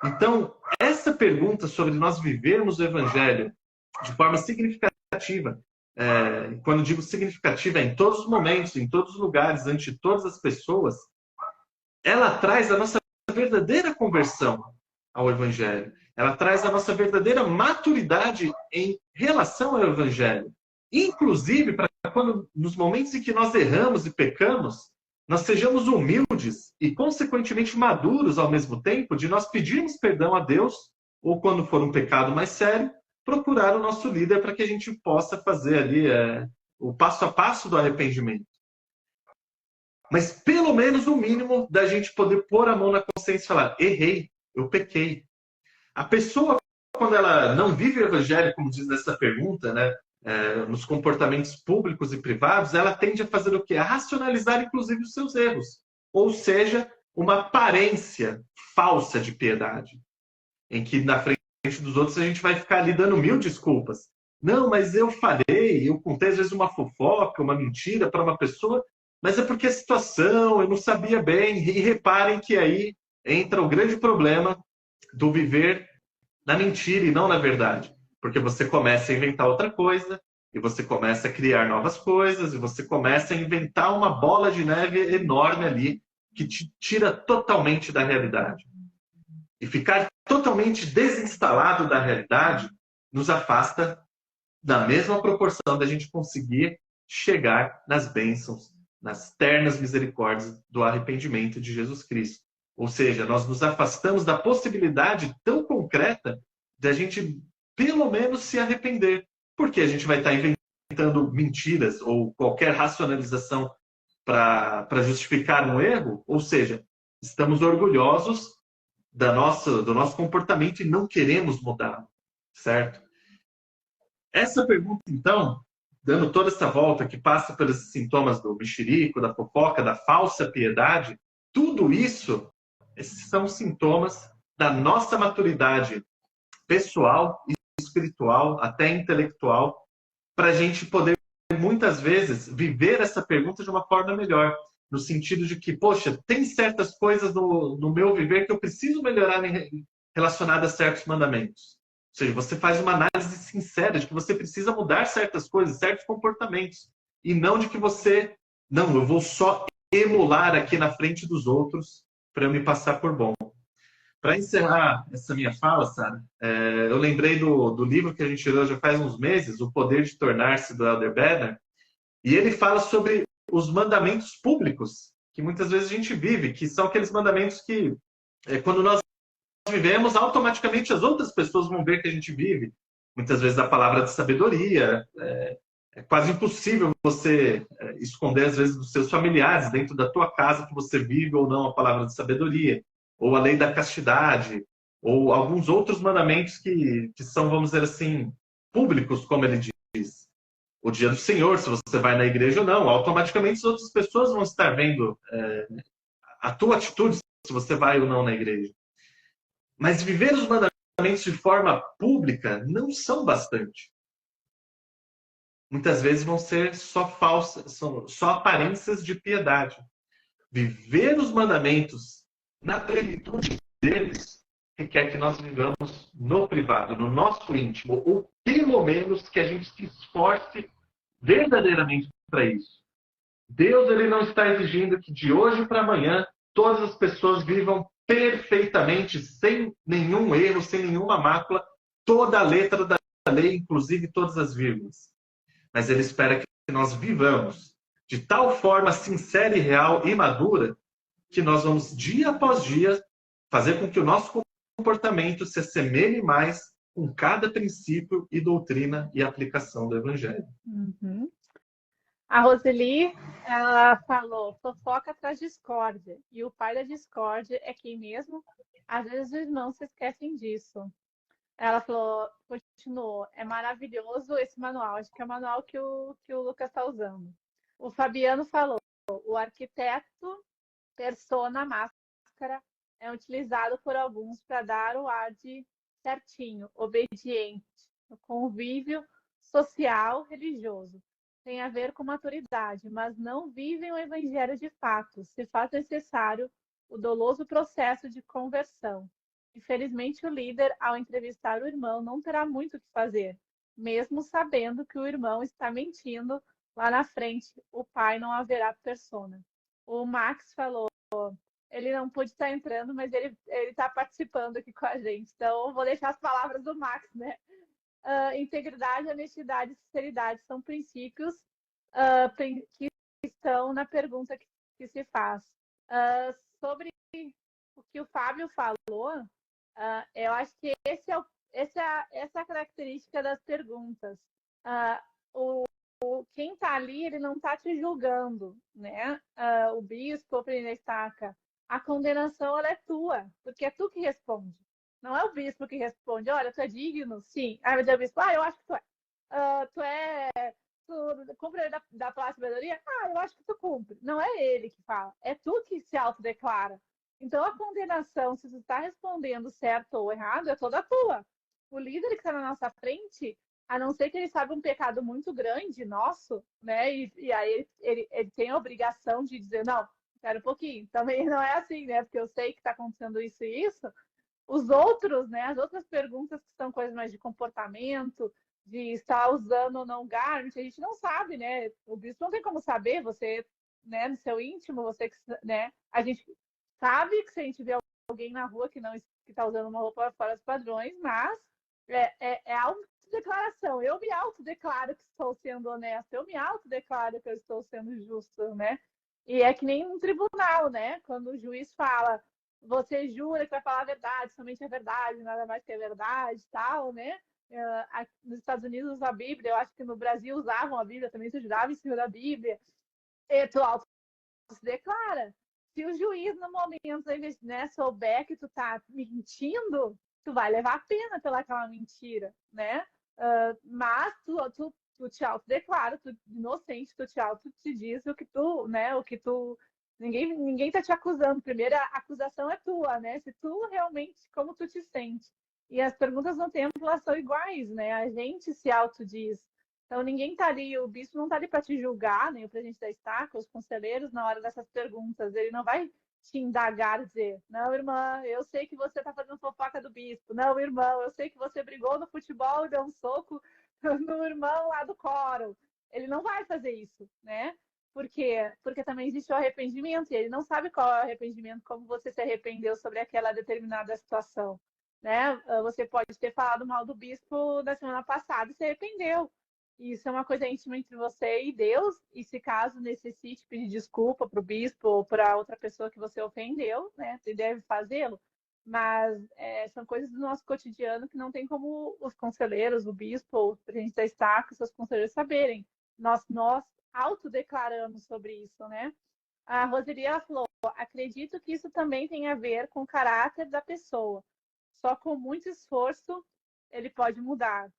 Então, essa pergunta sobre nós vivermos o Evangelho de forma significativa, quando digo significativa, é em todos os momentos, em todos os lugares, ante todas as pessoas, ela traz a nossa verdadeira conversão ao Evangelho. Ela traz a nossa verdadeira maturidade em relação ao Evangelho. Inclusive, para quando, nos momentos em que nós erramos e pecamos, nós sejamos humildes e, consequentemente, maduros ao mesmo tempo, de nós pedirmos perdão a Deus, ou quando for um pecado mais sério, procurar o nosso líder para que a gente possa fazer ali o passo a passo do arrependimento. Mas pelo menos o mínimo da gente poder pôr a mão na consciência e falar: errei, eu pequei. A pessoa, quando ela não vive o Evangelho, como diz nessa pergunta, né, nos comportamentos públicos e privados, ela tende a fazer o quê? A racionalizar, inclusive, os seus erros. Ou seja, uma aparência falsa de piedade, em que na frente dos outros a gente vai ficar ali dando mil desculpas. Não, mas eu falei, eu contei às vezes uma fofoca, uma mentira para uma pessoa, mas é porque a situação, eu não sabia bem. E reparem que aí entra o grande problema do viver na mentira e não na verdade. Porque você começa a inventar outra coisa, e você começa a criar novas coisas, e você começa a inventar uma bola de neve enorme ali, que te tira totalmente da realidade. E ficar totalmente desinstalado da realidade nos afasta da mesma proporção da gente conseguir chegar nas bênçãos, nas ternas misericórdias do arrependimento de Jesus Cristo. Ou seja, nós nos afastamos da possibilidade tão concreta de a gente, pelo menos, se arrepender. Porque a gente vai estar inventando mentiras ou qualquer racionalização para justificar um erro. Ou seja, estamos orgulhosos do nosso comportamento e não queremos mudar, certo? Essa pergunta, então, dando toda essa volta que passa pelos sintomas do mexerico, da fofoca, da falsa piedade, tudo isso, esses são sintomas da nossa maturidade pessoal e espiritual, até intelectual, para a gente poder, muitas vezes, viver essa pergunta de uma forma melhor. No sentido de que, poxa, tem certas coisas no meu viver que eu preciso melhorar relacionadas a certos mandamentos. Ou seja, você faz uma análise sincera de que você precisa mudar certas coisas, certos comportamentos. E não de que você, não, eu vou só emular aqui na frente dos outros para eu me passar por bom. Para encerrar essa minha fala, Sara, eu lembrei do livro que a gente leu já faz uns meses, O Poder de Tornar-se, do Elder Bednar, e ele fala sobre os mandamentos públicos, que muitas vezes a gente vive, que são aqueles mandamentos que, quando nós vivemos, automaticamente as outras pessoas vão ver que a gente vive. Muitas vezes a palavra de sabedoria, é quase impossível você esconder, às vezes, dos seus familiares, dentro da tua casa, que você vive ou não a palavra de sabedoria, ou a lei da castidade, ou alguns outros mandamentos que são, vamos dizer assim, públicos, como ele diz. O dia do Senhor, se você vai na igreja ou não, automaticamente as outras pessoas vão estar vendo a tua atitude, se você vai ou não na igreja. Mas viver os mandamentos de forma pública não são bastante. Muitas vezes vão ser só falsas, só aparências de piedade. Viver os mandamentos na plenitude deles requer que nós vivamos no privado, no nosso íntimo, ou pelo menos que a gente se esforce verdadeiramente para isso. Deus, ele não está exigindo que de hoje para amanhã todas as pessoas vivam perfeitamente, sem nenhum erro, sem nenhuma mácula, toda a letra da lei, inclusive todas as vírgulas. Mas ele espera que nós vivamos de tal forma sincera e real e madura que nós vamos, dia após dia, fazer com que o nosso comportamento se assemelhe mais com cada princípio e doutrina e aplicação do Evangelho. Uhum. A Roseli, ela falou, fofoca traz discórdia. E o pai da discórdia é quem mesmo? Às vezes os irmãos se esquecem disso. Ela falou, continuou, é maravilhoso esse manual. Acho que é o manual que o Lucas está usando. O Fabiano falou, o arquiteto persona máscara é utilizado por alguns para dar o ar de certinho, obediente, no convívio social religioso. Tem a ver com maturidade, mas não vivem o evangelho de fato. Se faz necessário o doloso processo de conversão. Infelizmente, o líder, ao entrevistar o irmão, não terá muito o que fazer, mesmo sabendo que o irmão está mentindo. Lá na frente, o pai não haverá persona. O Max falou, ele não pôde estar entrando, mas ele está participando aqui com a gente. Então, vou deixar as palavras do Max, né? Integridade, honestidade e sinceridade são princípios que estão na pergunta que se faz. Sobre o que o Fábio falou, eu acho que essa é a característica das perguntas. Quem está ali, ele não está te julgando, né? O bispo, o presidente estaca, a condenação ela é tua, porque é tu que responde. Não é o bispo que responde, olha, tu é digno? Sim. Aí o bispo, eu acho que tu é. Tu cumpre da palavra de sabedoria? Eu acho que tu cumpre. Não é ele que fala, é tu que se autodeclara. Então a condenação, se tu está respondendo certo ou errado, é toda tua. O líder que está na nossa frente, a não ser que ele saiba um pecado muito grande nosso, né? E aí ele tem a obrigação de dizer, não, espera um pouquinho. Também não é assim, né? Porque eu sei que está acontecendo isso e isso. Os outros, né? As outras perguntas que são coisas mais de comportamento, de estar usando ou não Garmin, a gente não sabe, né? O bispo não tem como saber, você, né, no seu íntimo, você, né? A gente sabe que se a gente vê alguém na rua que não está usando uma roupa fora dos padrões, mas é autodeclaração. Eu me autodeclaro que estou sendo honesta, eu me autodeclaro que eu estou sendo justo, né? E é que nem um tribunal, né? Quando o juiz fala, você jura que vai falar a verdade, somente a verdade, nada mais que a verdade, tal, né? Nos Estados Unidos usa a Bíblia, eu acho que no Brasil usavam a Bíblia, também se jurava em cima da Bíblia. E tu auto se declara. Se o juiz, no momento, né, souber que tu tá mentindo, tu vai levar a pena pelaquela mentira, né? Mas tu te autodeclara, tu inocente, tu te diz o que tu, né? O que tu. Ninguém tá te acusando. Primeiro, a acusação é tua, né? Se tu realmente, como tu te sente. E as perguntas no templo, elas são iguais, né? A gente se autodiz. Então, ninguém tá ali, o bispo não tá ali para te julgar, nem o presidente da estaca, os conselheiros, na hora dessas perguntas. Ele não vai te indagar, dizer, não, irmã, eu sei que você tá fazendo fofoca do bispo. Não, irmão, eu sei que você brigou no futebol e deu um soco no irmão lá do coro. Ele não vai fazer isso, né? Por quê? Porque também existe o arrependimento, e ele não sabe qual é o arrependimento, como você se arrependeu sobre aquela determinada situação, né? Você pode ter falado mal do bispo na semana passada e se arrependeu. Isso é uma coisa íntima entre você e Deus, e se caso necessite pedir desculpa para o bispo ou para outra pessoa que você ofendeu, né, você deve fazê-lo, mas são coisas do nosso cotidiano que não tem como os conselheiros, o bispo ou o presidente da estaca, seus conselheiros saberem. Nós autodeclaramos sobre isso, né? A Roselia falou, acredito que isso também tem a ver com o caráter da pessoa. Só com muito esforço ele pode mudar.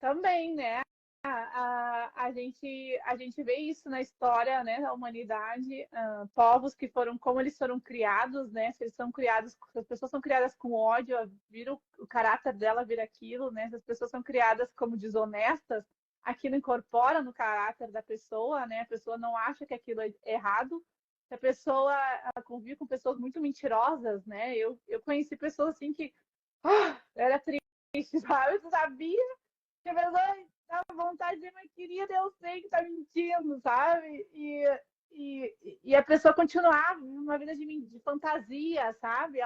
Também, né? A gente vê isso na história, né, da humanidade, povos que foram, como eles foram criados, né, se eles são criados, se as pessoas são criadas com ódio, vira o caráter dela vira aquilo, né, se as pessoas são criadas como desonestas, aquilo incorpora no caráter da pessoa, né, a pessoa não acha que aquilo é errado, se a pessoa convive com pessoas muito mentirosas, né, eu conheci pessoas assim que era triste, sabe, eu sabia que a pessoa tava vontade de dizer, mas querida, eu sei que tá mentindo, sabe? E a pessoa continuar uma vida de fantasia, sabe?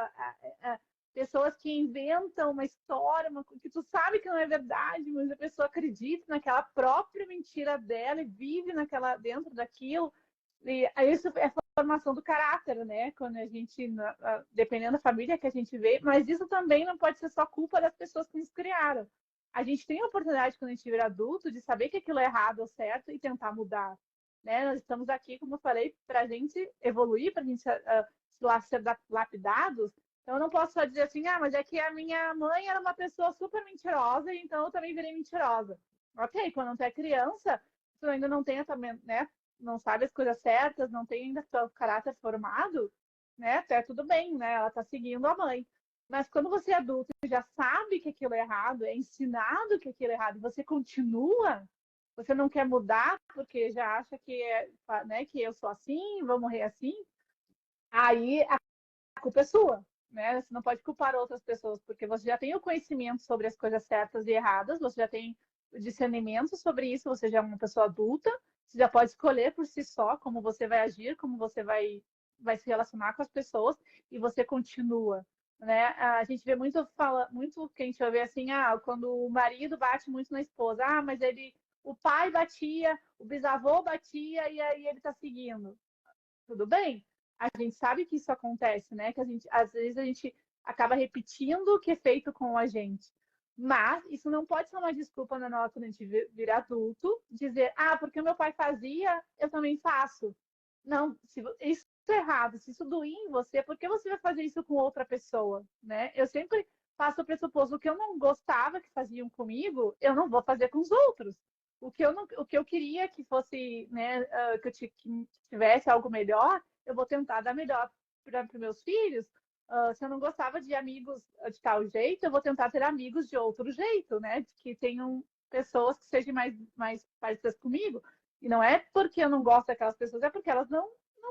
Pessoas que inventam uma história, que tu sabe que não é verdade, mas a pessoa acredita naquela própria mentira dela e vive dentro daquilo. E isso é formação do caráter, né? Quando a gente, dependendo da família que a gente vê, mas isso também não pode ser só culpa das pessoas que nos criaram. A gente tem a oportunidade, quando a gente vira adulto, de saber que aquilo é errado ou certo e tentar mudar. Né? Nós estamos aqui, como eu falei, para a gente evoluir, para a gente ser lapidados. Então, eu não posso só dizer assim, mas é que a minha mãe era uma pessoa super mentirosa, então eu também virei mentirosa. Ok, quando tu é criança, tu ainda não tem também, né? Não sabe as coisas certas, não tem ainda seu caráter formado, né? Até tudo bem, né? Ela tá seguindo a mãe. Mas quando você é adulto e já sabe que aquilo é errado, é ensinado que aquilo é errado, você continua, você não quer mudar porque já acha que né, que eu sou assim, vou morrer assim, aí a culpa é sua, né? Você não pode culpar outras pessoas porque você já tem o conhecimento sobre as coisas certas e erradas, você já tem o discernimento sobre isso, você já é uma pessoa adulta, você já pode escolher por si só como você vai agir, como você vai se relacionar com as pessoas e você continua. Né? A gente vê muito que a gente vai ver assim, quando o marido bate muito na esposa, mas o pai batia, o bisavô batia e aí ele está seguindo. Tudo bem? A gente sabe que isso acontece, né? Que às vezes a gente acaba repetindo o que é feito com a gente. Mas isso não pode ser uma desculpa na nossa quando a gente vira adulto, dizer, porque o meu pai fazia, eu também faço. Não, se isso é errado, se isso doía em você, por que você vai fazer isso com outra pessoa, né? Eu sempre faço o pressuposto, o que eu não gostava que faziam comigo, eu não vou fazer com os outros. O que eu queria que fosse, né, que que tivesse algo melhor, eu vou tentar dar melhor para os meus filhos. Se eu não gostava de amigos de tal jeito, eu vou tentar ter amigos de outro jeito, né? Que tenham pessoas que sejam mais parecidas comigo. E não é porque eu não gosto daquelas pessoas, é porque elas não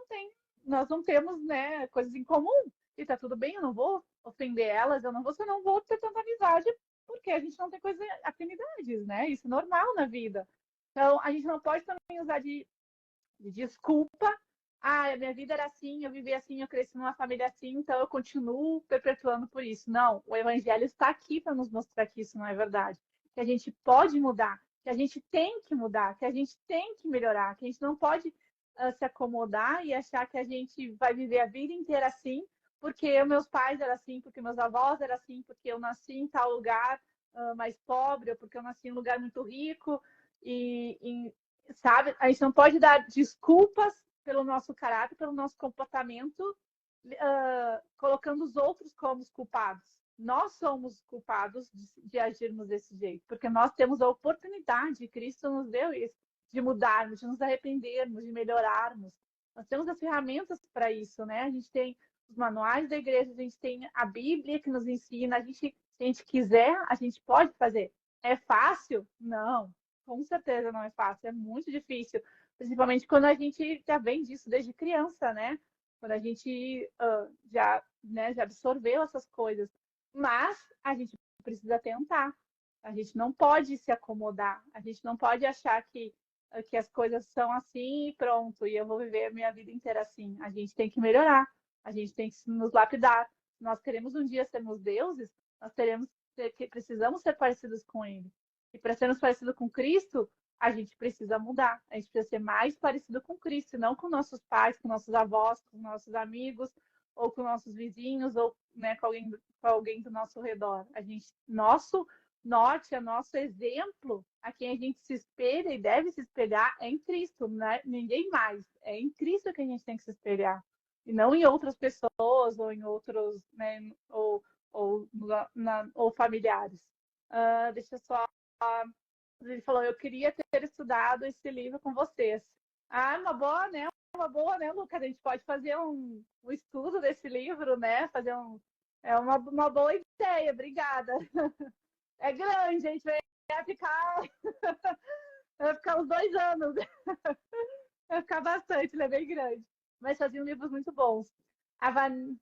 têm, nós não temos, né, coisas em comum. E tá tudo bem, eu não vou ofender elas, eu não vou ter tanta amizade, porque a gente não tem coisas, afinidades, né? Isso é normal na vida. Então, a gente não pode também usar de desculpa. A minha vida era assim, eu vivi assim, eu cresci numa família assim, então eu continuo perpetuando por isso. Não, o evangelho está aqui para nos mostrar que isso não é verdade. Que a gente pode mudar, que a gente tem que mudar, que a gente tem que melhorar, que a gente não pode se acomodar e achar que a gente vai viver a vida inteira assim, porque meus pais eram assim, porque meus avós eram assim, porque eu nasci em tal lugar mais pobre, ou porque eu nasci em um lugar muito rico. E sabe? A gente não pode dar desculpas pelo nosso caráter, pelo nosso comportamento, colocando os outros como os culpados. Nós somos culpados de agirmos desse jeito, porque nós temos a oportunidade, Cristo nos deu isso, de mudarmos, de nos arrependermos, de melhorarmos. Nós temos as ferramentas para isso, né? A gente tem os manuais da igreja, a gente tem a Bíblia que nos ensina, se a gente quiser, a gente pode fazer. É fácil? Não, com certeza não é fácil, é muito difícil. Principalmente quando a gente já vem disso desde criança, né? Quando a gente já absorveu essas coisas. Mas a gente precisa tentar. A gente não pode se acomodar. A gente não pode achar que as coisas são assim e pronto, e eu vou viver a minha vida inteira assim. A gente tem que melhorar. A gente tem que nos lapidar. Se nós queremos um dia sermos deuses, nós precisamos ser parecidos com ele. E para sermos parecidos com Cristo, a gente precisa mudar. A gente precisa ser mais parecido com Cristo, não com nossos pais, com nossos avós, com nossos amigos, ou com nossos vizinhos, ou né, com alguém do nosso redor. Nosso norte, nosso exemplo, a quem a gente se espelha e deve se espelhar é em Cristo, né? Ninguém mais. É em Cristo que a gente tem que se espelhar. E não em outras pessoas, ou em outros, né, ou familiares. Deixa eu só. Ele falou, eu queria ter estudado esse livro com vocês. Uma boa, né? Uma boa, né, Lucas? A gente pode fazer um estudo desse livro, né? É uma boa ideia, obrigada. É grande, a gente vai ficar, vai ficar uns 2 anos. Vai ficar bastante, ele é bem grande. Mas faziam livros muito bons. A Van...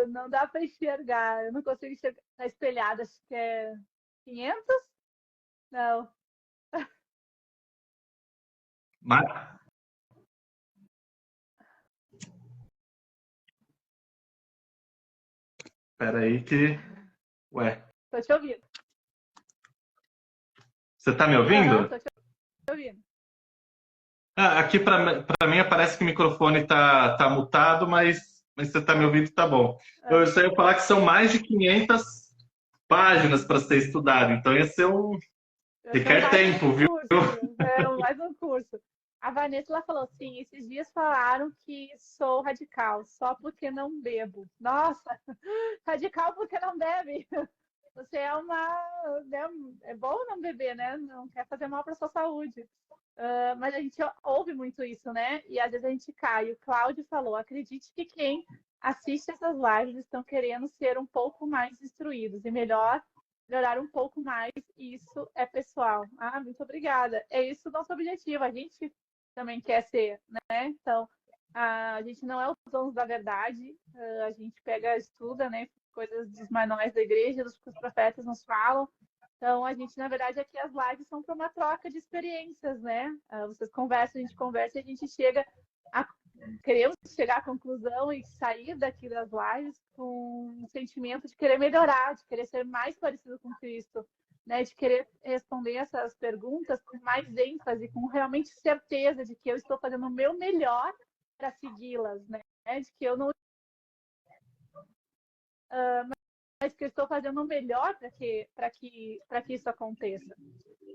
não dá para enxergar, eu não consigo enxergar. Tá espelhada, acho que é 500? Não. Mas, espera aí que... Ué, Tô te ouvindo. você tá me Aham, ouvindo? tô te ouvindo. Aqui para mim parece que o microfone tá mutado, mas você tá me ouvindo, tá bom. Eu só ia falar que são mais de 500 páginas para ser estudado, então ia ser Esse é requer mais um tempo, viu? curso, é mais um curso. A Vanessa ela falou assim, esses dias falaram que sou radical, só porque não bebo. Nossa, radical porque não bebe. Você é uma, né, é bom não beber, né? Não quer fazer mal para sua saúde. Mas a gente ouve muito isso, né? E às vezes a gente cai. O Cláudio falou: acredite que quem assiste essas lives estão querendo ser um pouco mais instruídos e melhorar um pouco mais. Isso é pessoal. Ah, muito obrigada. É isso o nosso objetivo. A gente também quer ser, né? Então, a gente não é os donos da verdade. A gente pega, estuda, né? Coisas dos manuais da igreja, dos que os profetas nos falam. Então, a gente, na verdade, aqui as lives são para uma troca de experiências, né? Vocês conversam, a gente conversa e a gente a... Queremos chegar à conclusão e sair daqui das lives com um sentimento de querer melhorar, de querer ser mais parecido com Cristo, né? De querer responder essas perguntas com mais ênfase, com realmente certeza de que eu estou fazendo o meu melhor para segui-las, né? De que eu não mas que eu estou fazendo o melhor para que isso aconteça.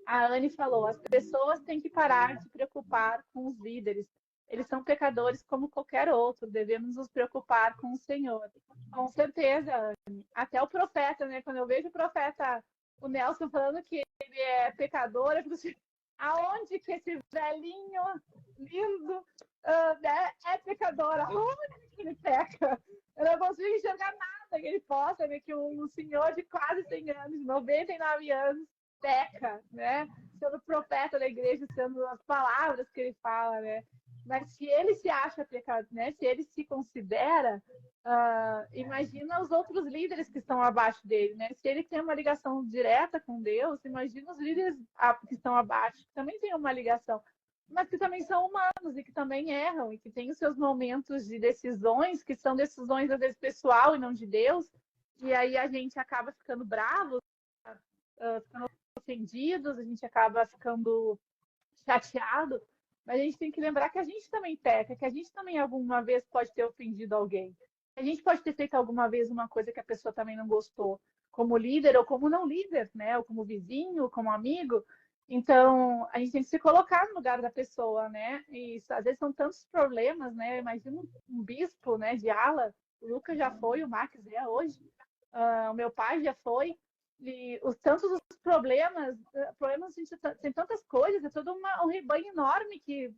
A Anne falou: as pessoas têm que parar de se preocupar com os líderes. Eles são pecadores como qualquer outro. Devemos nos preocupar com o Senhor. Com certeza, Anne. Até o profeta, né? Quando eu vejo o profeta, o Nelson, falando que ele é pecador, eu fico assim, aonde que esse velhinho lindo né, é pecador? Aonde que ele peca? Eu não consigo enxergar nada que ele possa, né? Que um senhor de quase 100 anos, 99 anos, peca, né? Sendo profeta da igreja, sendo as palavras que ele fala, né? Mas se ele se acha pecado, né? Se ele se considera, imagina os outros líderes que estão abaixo dele, né? Se ele tem uma ligação direta com Deus, imagina os líderes que estão abaixo, que também têm uma ligação, mas que também são humanos e que também erram e que têm os seus momentos de decisões, que são decisões às vezes pessoal e não de Deus, e aí a gente acaba ficando bravo, ficando ofendidos, a gente acaba ficando chateado, mas a gente tem que lembrar que a gente também peca, que a gente também alguma vez pode ter ofendido alguém. A gente pode ter feito alguma vez uma coisa que a pessoa também não gostou, como líder ou como não líder, né? Ou como vizinho, ou como amigo. Então, a gente tem que se colocar no lugar da pessoa, né? E às vezes são tantos problemas, né? Imagina um bispo, né, de ala, o Lucas já foi, o Max é hoje, o meu pai já foi, e tantos os problemas a gente tem tantas coisas, é todo um rebanho enorme que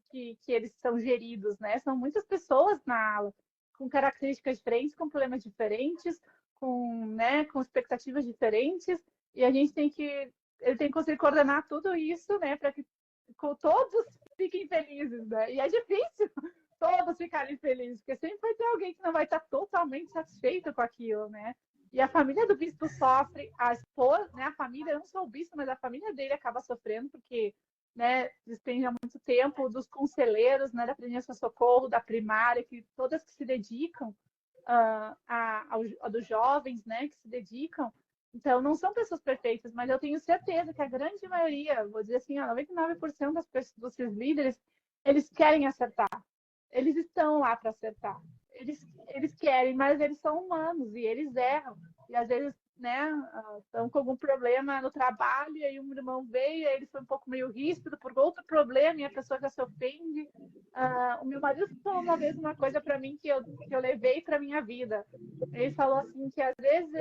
eles são geridos, né? São muitas pessoas na ala, com características diferentes, com problemas diferentes, com expectativas diferentes, e a gente ele tem que conseguir coordenar tudo isso, né, para que todos fiquem felizes, né? E é difícil todos ficarem felizes, porque sempre vai ter alguém que não vai estar totalmente satisfeito com aquilo, né? E a família do bispo sofre, a esposa, né, a família, não só o bispo, mas a família dele acaba sofrendo, porque né, despende muito tempo dos conselheiros, né, da presença socorro, da primária, que todas que se dedicam, a dos jovens, né, que se dedicam. Então, não são pessoas perfeitas, mas eu tenho certeza que a grande maioria, vou dizer assim, 99% desses líderes, eles querem acertar. Eles estão lá para acertar. Eles querem, mas eles são humanos e eles erram. E às vezes, né, estão com algum problema no trabalho, e aí um irmão veio, e aí ele foi um pouco meio ríspido por outro problema, e a pessoa já se ofende. O meu marido falou uma vez uma coisa para mim que eu levei para minha vida. Ele falou assim que às vezes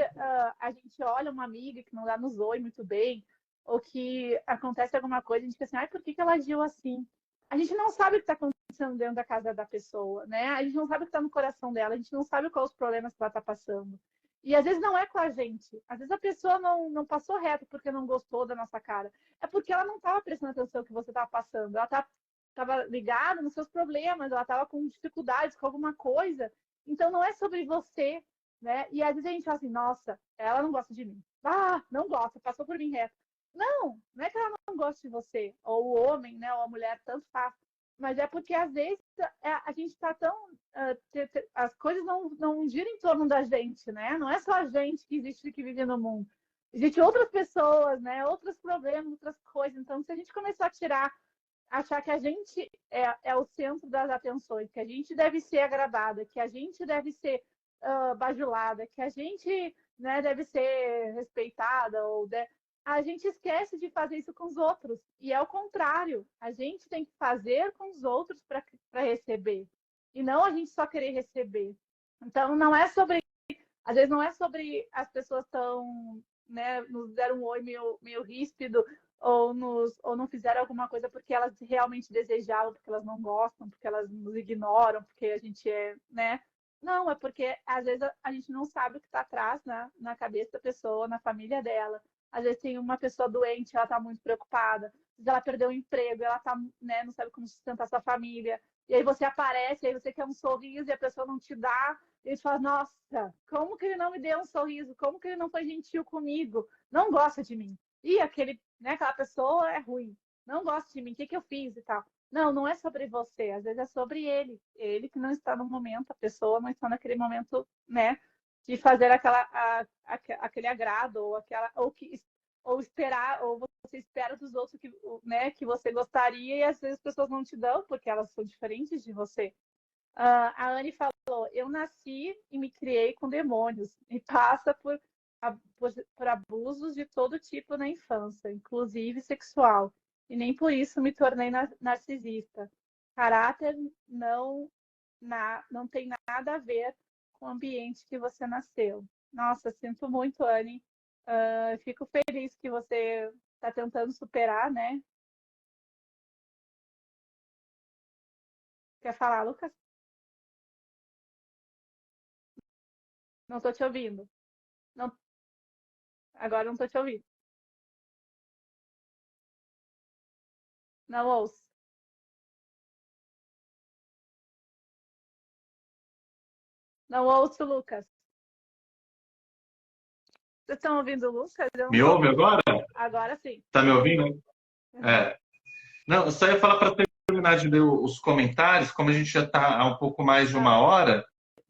a gente olha uma amiga que não dá nos oi muito bem, ou que acontece alguma coisa, a gente fica assim, ai, por que ela agiu assim? A gente não sabe o que está acontecendo dentro da casa da pessoa, né? A gente não sabe o que está no coração dela, a gente não sabe quais os problemas que ela está passando. E às vezes não é com a gente. Às vezes a pessoa não passou reto porque não gostou da nossa cara. É porque ela não estava prestando atenção no que você estava passando. Ela estava ligada nos seus problemas, ela estava com dificuldades com alguma coisa. Então não é sobre você, né? E às vezes a gente fala assim, nossa, ela não gosta de mim. Ah, não gosta, passou por mim reto. Não é que ela não gosta de você, ou o homem, né, ou a mulher, tanto faz. Mas é porque às vezes a gente está tão. As coisas não giram em torno da gente, né? Não é só a gente que existe que vive no mundo. Existem outras pessoas, né? Outros problemas, outras coisas. Então, se a gente começar a tirar achar que a gente é o centro das atenções, que a gente deve ser agradada, que a gente deve ser bajulada, que a gente, né, deve ser respeitada, a gente esquece de fazer isso com os outros. E é o contrário. A gente tem que fazer com os outros para receber. E não a gente só querer receber. Então, não é sobre... Às vezes não é sobre as pessoas tão, né, nos deram um oi meio ríspido, ou não fizeram alguma coisa porque elas realmente desejavam, porque elas não gostam, porque elas nos ignoram, porque a gente é, né? Não, é porque às vezes a gente não sabe o que está atrás, né, na cabeça da pessoa, na família dela. Às vezes tem uma pessoa doente, ela está muito preocupada. Às vezes ela perdeu o emprego, ela tá, né, não sabe como sustentar sua família. E aí você aparece, aí você quer um sorriso e a pessoa não te dá. E você fala, nossa, como que ele não me deu um sorriso? Como que ele não foi gentil comigo? Não gosta de mim. E aquela pessoa é ruim. Não gosta de mim. O que eu fiz e tal? Não, não é sobre você. Às vezes é sobre ele. Ele que não está no momento, a pessoa não está naquele momento, né, de fazer aquele agrado ou esperar, ou você espera dos outros que, né, que você gostaria e às vezes as pessoas não te dão porque elas são diferentes de você. A Anne falou, eu nasci e me criei com demônios e passa por abusos de todo tipo na infância, inclusive sexual. E nem por isso me tornei narcisista. Caráter não tem nada a ver com o ambiente que você nasceu. Nossa, sinto muito, Anne. Fico feliz que você está tentando superar, né? Quer falar, Lucas? Não estou te ouvindo. Não, agora não estou te ouvindo. Não ouço. Não ouço, Lucas. Vocês estão ouvindo o Lucas? Eu não Me estou ouve ouvindo. agora? Agora sim. Tá me ouvindo? É. Não, eu só ia falar para terminar de ler os comentários, como a gente já está há um pouco mais de Ah, uma hora,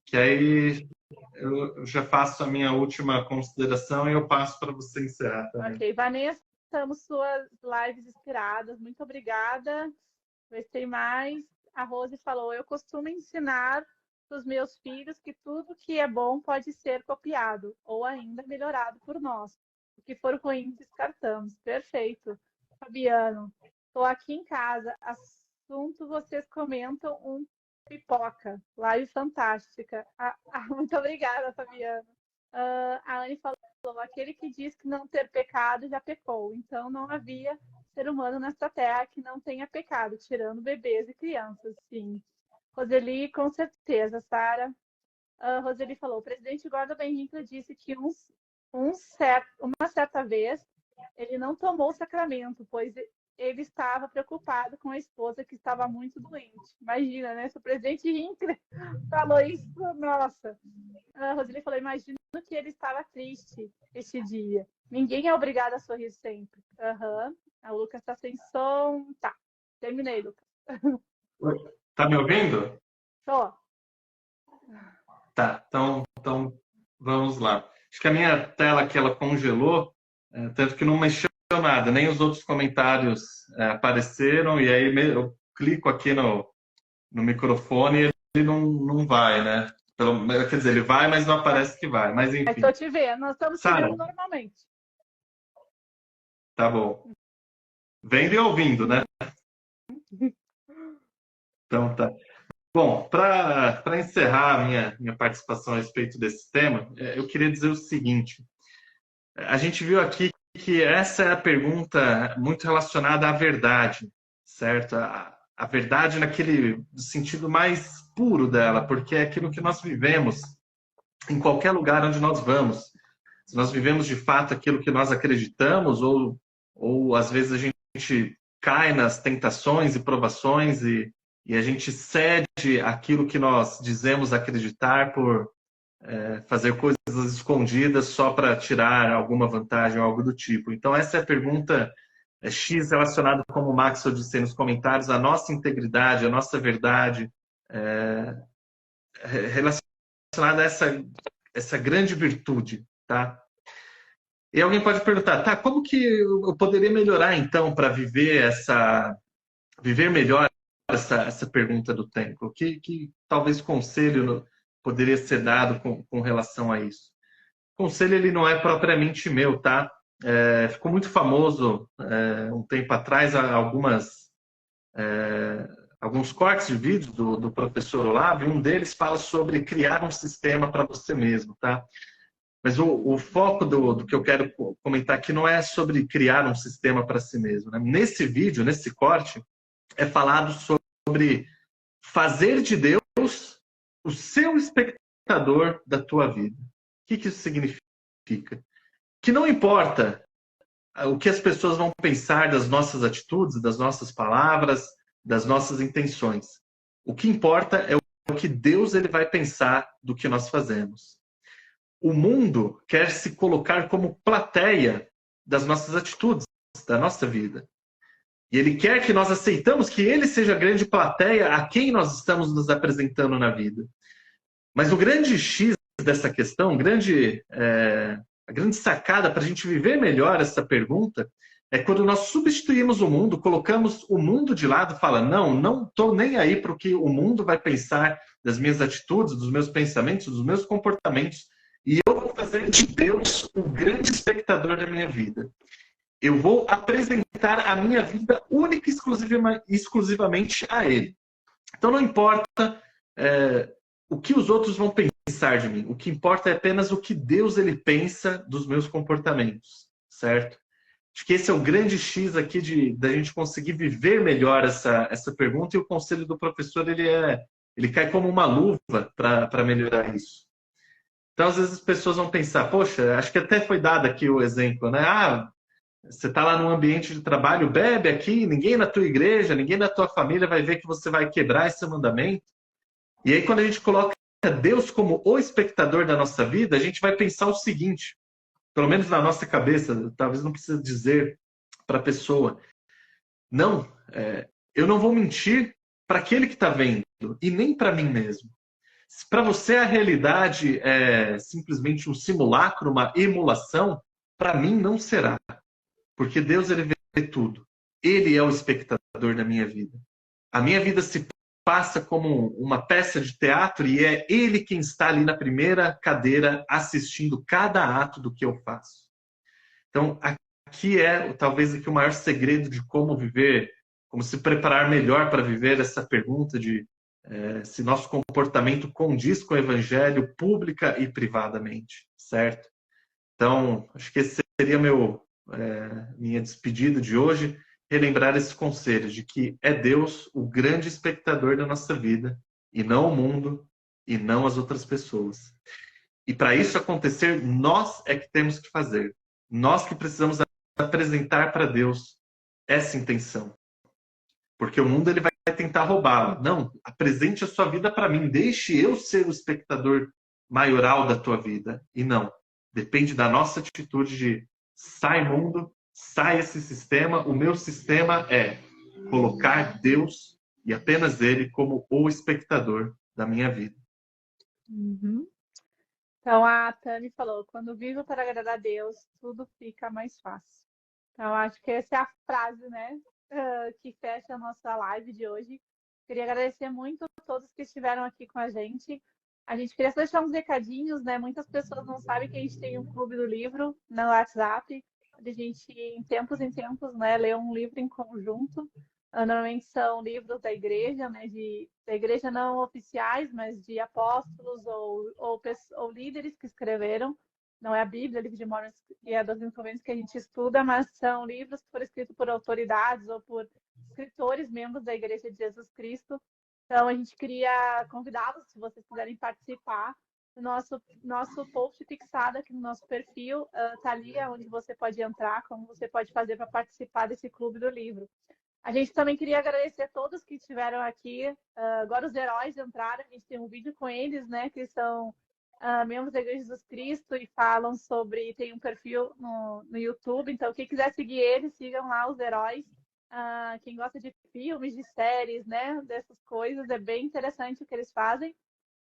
que aí eu já faço a minha última consideração e eu passo para você encerrar também. ok. Vanessa, estamos suas lives inspiradas. Muito obrigada. Ver se tem mais. A Rose falou, eu costumo ensinar para os meus filhos que tudo que é bom pode ser copiado ou ainda melhorado por nós. O que for ruim, descartamos. Perfeito. Fabiano, estou aqui em casa. Assunto vocês comentam um pipoca. Live fantástica. Muito obrigada, Fabiano. A Anne falou, aquele que diz que não ter pecado já pecou. Então não havia ser humano nesta terra que não tenha pecado, tirando bebês e crianças, sim. Roseli, com certeza, Sara. Roseli falou, o presidente Gordon B. Hinckley disse que uma certa vez ele não tomou o sacramento, pois ele estava preocupado com a esposa que estava muito doente. Imagina, né? Se o presidente Hinckley falou isso, nossa. A Roseli falou, imagino que ele estava triste este dia. Ninguém é obrigado a sorrir sempre. Uhum. A Lucas está sem som. Tá, terminei, Lucas. Tá me ouvindo? Tô. Tá, então vamos lá. Acho que a minha tela aqui ela congelou, tanto que não mexeu nada, nem os outros comentários apareceram, e aí eu clico aqui no microfone e ele não vai, né? Quer dizer, ele vai, mas não aparece que vai. Mas enfim. Estou te vendo, nós estamos te vendo normalmente. Tá bom. Vendo e ouvindo, né? Então tá. Bom, para encerrar a minha participação a respeito desse tema, eu queria dizer o seguinte. A gente viu aqui que essa é a pergunta muito relacionada à verdade, certo? A verdade naquele sentido mais puro dela, porque é aquilo que nós vivemos em qualquer lugar onde nós vamos. Se nós vivemos de fato aquilo que nós acreditamos, ou às vezes a gente cai nas tentações e provações e a gente cede aquilo que nós dizemos acreditar por fazer coisas escondidas só para tirar alguma vantagem ou algo do tipo. Então, essa é a pergunta X relacionada, como o Maxwell disse aí nos comentários, a nossa integridade, a nossa verdade, relacionada a essa grande virtude, tá? E alguém pode perguntar, tá, como que eu poderia melhorar, então, para viver viver melhor essa pergunta do templo? Que talvez conselho poderia ser dado com relação a isso? O conselho ele não é propriamente meu, tá? Ficou muito famoso um tempo atrás alguns cortes de vídeo do professor Olavo, e um deles fala sobre criar um sistema para você mesmo, tá? Mas o foco do que eu quero comentar aqui não é sobre criar um sistema para si mesmo, né? Nesse vídeo, nesse corte, é falado sobre fazer de Deus o seu espectador da tua vida. O que isso significa? Que não importa o que as pessoas vão pensar das nossas atitudes, das nossas palavras, das nossas intenções. O que importa é o que Deus ele vai pensar do que nós fazemos. O mundo quer se colocar como plateia das nossas atitudes, da nossa vida. E ele quer que nós aceitamos que ele seja a grande plateia a quem nós estamos nos apresentando na vida. Mas o grande X dessa questão, a grande sacada para a gente viver melhor essa pergunta é quando nós substituímos o mundo, colocamos o mundo de lado e fala, não estou nem aí para o que o mundo vai pensar das minhas atitudes, dos meus pensamentos, dos meus comportamentos, e eu vou fazer de Deus o grande espectador da minha vida. Eu vou apresentar a minha vida única e exclusivamente a Ele. Então não importa o que os outros vão pensar de mim. O que importa é apenas o que Deus ele pensa dos meus comportamentos, certo? Acho que esse é o grande X aqui da gente conseguir viver melhor essa pergunta, e o conselho do professor ele cai como uma luva para melhorar isso. Então, às vezes as pessoas vão pensar, poxa, acho que até foi dado aqui o exemplo, né? Você está lá num ambiente de trabalho, bebe aqui, ninguém na tua igreja, ninguém da tua família vai ver que você vai quebrar esse mandamento. E aí, quando a gente coloca Deus como o espectador da nossa vida, a gente vai pensar o seguinte, pelo menos na nossa cabeça, talvez não precise dizer para a pessoa, não, eu não vou mentir para aquele que está vendo, e nem para mim mesmo. Se para você a realidade é simplesmente um simulacro, uma emulação, para mim não será. Porque Deus ele vê tudo. Ele é o espectador da minha vida. A minha vida se passa como uma peça de teatro e é Ele quem está ali na primeira cadeira assistindo cada ato do que eu faço. Então, aqui é talvez aqui o maior segredo de como viver, como se preparar melhor para viver essa pergunta de se nosso comportamento condiz com o Evangelho pública e privadamente, certo? Então, acho que esse seria minha despedida de hoje, relembrar esse conselho de que é Deus o grande espectador da nossa vida, e não o mundo, e não as outras pessoas. E para isso acontecer, nós é que temos que fazer. Nós que precisamos apresentar para Deus essa intenção. Porque o mundo ele vai tentar roubá-la. Não, apresente a sua vida para mim, deixe eu ser o espectador maioral da tua vida. E não, depende da nossa atitude de sai mundo, sai esse sistema, o meu sistema é colocar Deus e apenas Ele como o espectador da minha vida. Uhum. Então, a Tami falou, quando vivo para agradar a Deus, tudo fica mais fácil. Então, acho que essa é a frase, né, que fecha a nossa live de hoje. Queria agradecer muito a todos que estiveram aqui com a gente. A gente queria só deixar uns recadinhos, né? Muitas pessoas não sabem que a gente tem um clube do livro no WhatsApp, onde a gente, em tempos, né, lê um livro em conjunto. Normalmente são livros da igreja, né, da igreja não oficiais, mas de apóstolos ou líderes que escreveram. Não é a Bíblia, o livro de Mormon e a das Inconvenientes que a gente estuda, mas são livros que foram escritos por autoridades ou por escritores, membros da Igreja de Jesus Cristo. Então, a gente queria convidá-los, se vocês quiserem participar, do nosso post fixado aqui no nosso perfil. Está ali onde você pode entrar, como você pode fazer para participar desse clube do livro. A gente também queria agradecer a todos que estiveram aqui. Agora os heróis entraram, a gente tem um vídeo com eles, né, que são membros da Igreja de Jesus Cristo e falam sobre, tem um perfil no YouTube, então quem quiser seguir eles, sigam lá os heróis. Quem gosta de filmes, de séries, né, dessas coisas, é bem interessante o que eles fazem.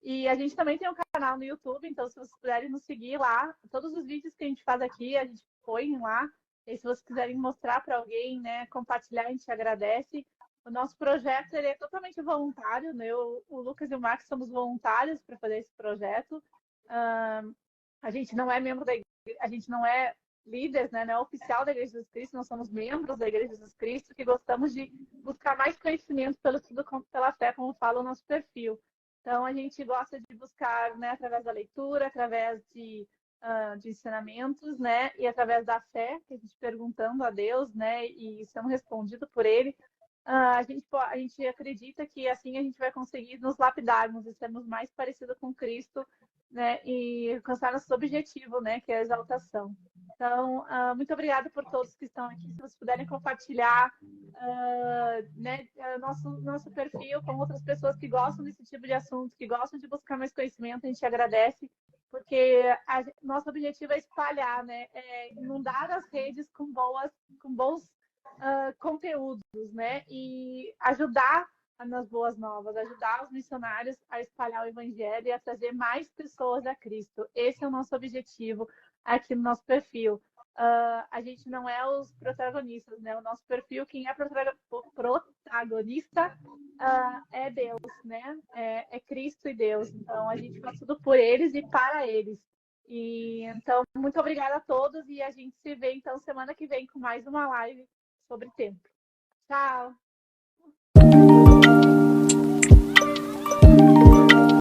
E a gente também tem um canal no YouTube, então se vocês puderem nos seguir lá, todos os vídeos que a gente faz aqui, a gente põe lá. E se vocês quiserem mostrar para alguém, né, compartilhar, a gente agradece. O nosso projeto ele é totalmente voluntário, né? O Lucas e o Max somos voluntários para fazer esse projeto. A gente não é membro da igreja, a gente não é líderes, né? Não é oficial da Igreja de Jesus Cristo, nós somos membros da Igreja de Jesus Cristo que gostamos de buscar mais conhecimento pelo estudo pela fé, como fala o nosso perfil. Então, a gente gosta de buscar, né, através da leitura, através de ensinamentos, né, e através da fé, que a gente perguntando a Deus, né, e sendo respondido por Ele, a gente acredita que assim a gente vai conseguir nos lapidarmos e sermos mais parecidos com Cristo, né, e alcançar nosso objetivo, né, que é a exaltação. Então, muito obrigada por todos que estão aqui. Se vocês puderem compartilhar né, nosso perfil com outras pessoas que gostam desse tipo de assunto, que gostam de buscar mais conhecimento, a gente agradece, porque nosso objetivo é espalhar, né, é inundar as redes com bons conteúdos, né, e ajudar nas boas novas, ajudar os missionários a espalhar o evangelho e a trazer mais pessoas a Cristo. Esse é o nosso objetivo aqui no nosso perfil. A gente não é os protagonistas, né? O nosso perfil, quem é protagonista é Deus, né? É Cristo e Deus. Então, a gente faz tudo por eles e para eles. E, então, muito obrigada a todos e a gente se vê, então, semana que vem com mais uma live sobre tempo. Tchau!